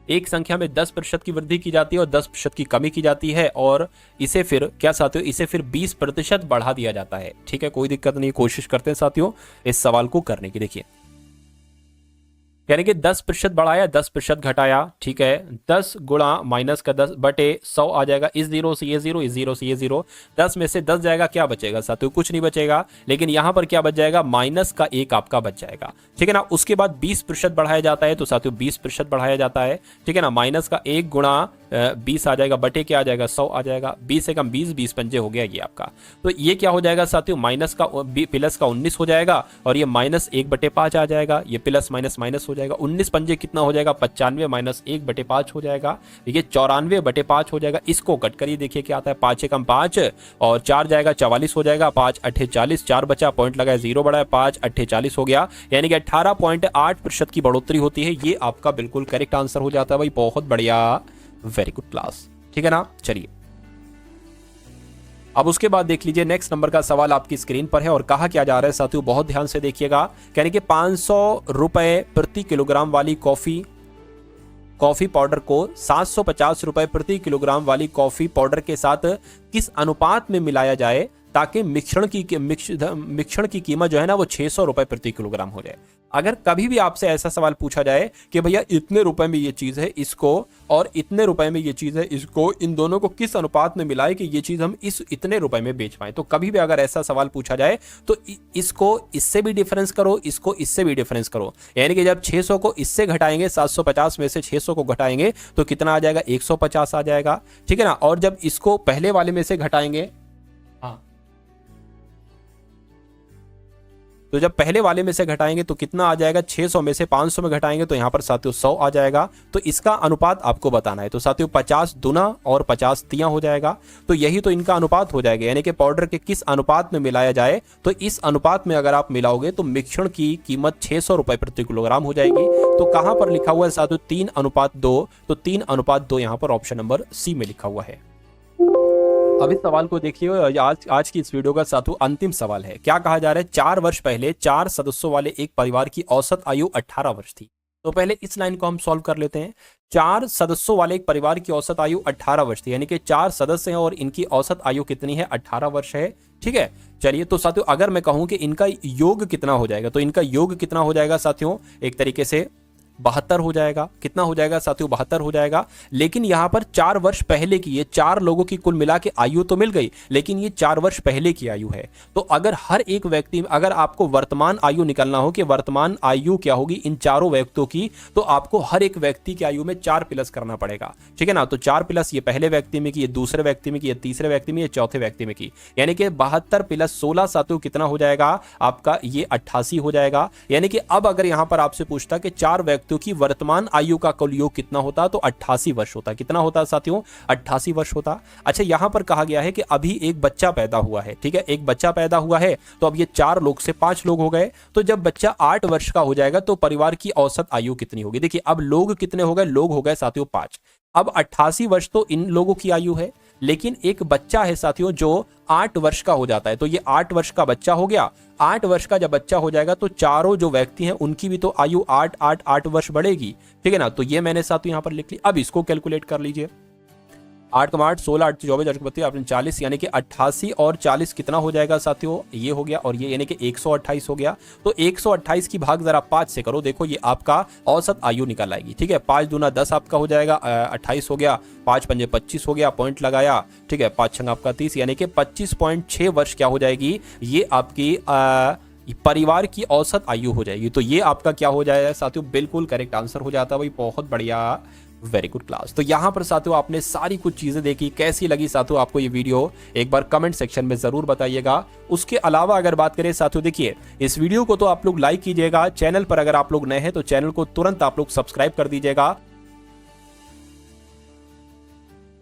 एक संख्या में 10% की वृद्धि की जाती है और 10% की कमी की जाती है और इसे फिर क्या साथियों, इसे फिर 20% बढ़ा दिया जाता है। ठीक है, कोई दिक्कत नहीं, कोशिश करते हैं साथियों इस सवाल को करने की। देखिए यानी कि 10% बढ़ाया, 10% घटाया, ठीक है। 10 गुणा माइनस का 10 बटे 100 आ जाएगा। इस 0 से ये 0, इस 0 से ये 0, 10 में से 10 जाएगा, क्या बचेगा साथियों, कुछ नहीं बचेगा। लेकिन यहां पर क्या बच जाएगा, माइनस का 1 आपका बच जाएगा, ठीक है ना। उसके बाद 20% बढ़ाया जाता है, तो साथियों 20% बढ़ाया जाता है, ठीक है ना। माइनस का 1 गुणा 20 आ जाएगा, बटे क्या आ जाएगा, 100 आ जाएगा। 20 से कम 20, 20 पंजे हो गया ये आपका। तो ये क्या हो जाएगा साथियों, माइनस का प्लस का 19 हो जाएगा और ये माइनस 1/5 आ जाएगा, ये प्लस माइनस माइनस हो जाएगा। 19 पंजे कितना हो जाएगा, 95 माइनस 1/5 हो जाएगा, ये 94/5 हो जाएगा। इसको कट करिए, देखिए क्या आता है, 5 एकम 5 और 4 जाएगा 44 हो जाएगा, 5 अट्ठे 40, 4 बचा, पॉइंट लगाया, 0 बढ़ाया, 5 अट्ठे 40 हो गया, यानी कि 18.8% की बढ़ोतरी होती है। ये आपका बिल्कुल करेक्ट आंसर हो जाता है भाई, बहुत बढ़िया, वेरी गुड क्लास, ठीक है ना। चलिए अब उसके बाद देख लीजिए नेक्स्ट नंबर का सवाल आपकी स्क्रीन पर है और कहा क्या जा रहा है साथियों, बहुत ध्यान से देखिएगा। यानी कि 500 रुपए प्रति किलोग्राम वाली कॉफी पाउडर को 750 रुपए प्रति किलोग्राम वाली कॉफी पाउडर के साथ किस अनुपात में मिलाया जाए ताकि मिश्रण की कीमत जो है ना वो 600 रुपए प्रति किलोग्राम हो जाए। अगर कभी भी आपसे ऐसा सवाल पूछा जाए कि भैया इतने रुपए में ये चीज है इसको और इतने रुपए में ये चीज है इसको, इन दोनों को किस अनुपात में मिलाए कि ये चीज हम इस इतने रुपए में बेच पाए, तो कभी भी अगर ऐसा सवाल पूछा जाए तो इसको इससे भी डिफरेंस करो, इसको इससे भी डिफरेंस करो। यानी कि जब 600 को इससे घटाएंगे, 750 में से 600 को घटाएंगे तो कितना आ जाएगा, 150 आ जाएगा, ठीक है ना। और जब इसको पहले वाले में से घटाएंगे, हाँ तो जब पहले वाले में से घटाएंगे तो कितना आ जाएगा, 600 में से 500 में घटाएंगे तो यहाँ पर साथियों 100 आ जाएगा। तो इसका अनुपात आपको बताना है। तो साथियों 50 दूना और 50 तिया हो जाएगा। तो यही तो इनका अनुपात हो जाएगा, यानी कि पाउडर के किस अनुपात में मिलाया जाए। तो इस अनुपात में अगर आप मिलाओगे तो मिश्रण की कीमत 600 रुपए प्रति किलोग्राम हो जाएगी। तो कहां पर लिखा हुआ है साथियों 3:2, तो 3:2 यहाँ पर ऑप्शन नंबर सी में लिखा हुआ है। अब इस सवाल को देखिए, आज की इस वीडियो का साथियों अंतिम सवाल है। क्या कहा जा रहा है, 4 वर्ष पहले 4 सदस्यों वाले एक परिवार की औसत आयु 18 वर्ष थी। तो पहले इस लाइन को हम सॉल्व कर लेते हैं। 4 सदस्यों वाले एक परिवार की औसत आयु 18 वर्ष थी, यानी कि 4 सदस्य हैं और इनकी औसत आयु कितनी है, 18 वर्ष है। ठीक है, चलिए तो साथियों अगर मैं कहूं कि इनका योग कितना हो जाएगा, तो इनका योग कितना हो जाएगा साथियों, एक तरीके से 72 हो जाएगा। कितना हो जाएगा साथियों, 72 हो जाएगा। लेकिन यहां पर 4 वर्ष पहले की, ये 4 लोगों की कुल मिला के आयु तो मिल गई, लेकिन ये 4 वर्ष पहले की आयु है। तो अगर हर एक व्यक्ति, अगर आपको वर्तमान आयु निकालना हो कि वर्तमान आयु क्या होगी इन चारों व्यक्तियों की, तो आपको हर एक व्यक्ति की आयु में 4 प्लस करना पड़ेगा। ठीक है ना, तो 4 प्लस ये पहले व्यक्ति में की, ये दूसरे व्यक्ति में की, ये तीसरे व्यक्ति में, ये चौथे व्यक्ति में की, यानी कि 72 प्लस 16 साथियों कितना हो जाएगा आपका, ये 88 हो जाएगा। यानी कि अब अगर यहां पर आपसे पूछता कि 4 व्यक्तियों की वर्तमान आयु का कुल योग कितना होता, तो 88 वर्ष होता। कितना होता साथियों, 88 वर्ष होता। अच्छा, यहां पर कहा गया है कि अभी एक बच्चा पैदा हुआ है। ठीक है, एक बच्चा पैदा हुआ है, तो अब ये 4 लोग से 5 लोग हो गए। तो जब बच्चा 8 वर्ष का हो जाएगा तो परिवार की औसत आयु कितनी होगी। देखिए अब लोग कितने हो गए, लोग हो गए साथियों 5। अब 88 वर्ष तो इन लोगों की आयु है, लेकिन एक बच्चा है साथियों जो 8 वर्ष का हो जाता है, तो ये 8 वर्ष का बच्चा हो गया। 8 वर्ष का जब बच्चा हो जाएगा तो चारों जो व्यक्ति हैं उनकी भी तो आयु 8 वर्ष बढ़ेगी। ठीक है ना, तो ये मैंने साथियों यहाँ पर लिख ली। अब इसको कैलकुलेट कर लीजिए, 8 8 16 8 24 8 32 आपने 40, यानी कि 88 और 40 कितना हो जाएगा साथियों, ये हो गया और ये यानी कि 128 हो गया। तो 128 की भाग जरा 5 से करो, देखो ये आपका औसत आयु निकल आएगी। ठीक है, 5 दूना 10 आपका हो जाएगा, 28 हो गया, 5 पंजे 25 हो गया, पॉइंट लगाया। ठीक है, 5 छंग आपका 30, यानी कि 25.6 वर्ष क्या हो जाएगी, ये आपकी परिवार की औसत आयु हो जाएगी। तो ये आपका क्या हो जाएगा साथियों, बिल्कुल करेक्ट आंसर हो जाता है भाई, बहुत बढ़िया, वेरी गुड क्लास। तो यहाँ पर साथियों आपने सारी कुछ चीजें देखी, कैसी लगी साथियों आपको ये वीडियो, एक बार कमेंट सेक्शन में जरूर बताइएगा। उसके अलावा अगर बात करें साथियों, देखिए इस वीडियो को तो आप लोग लाइक कीजिएगा, चैनल पर अगर आप लोग नए हैं तो चैनल को तुरंत आप लोग सब्सक्राइब कर दीजिएगा।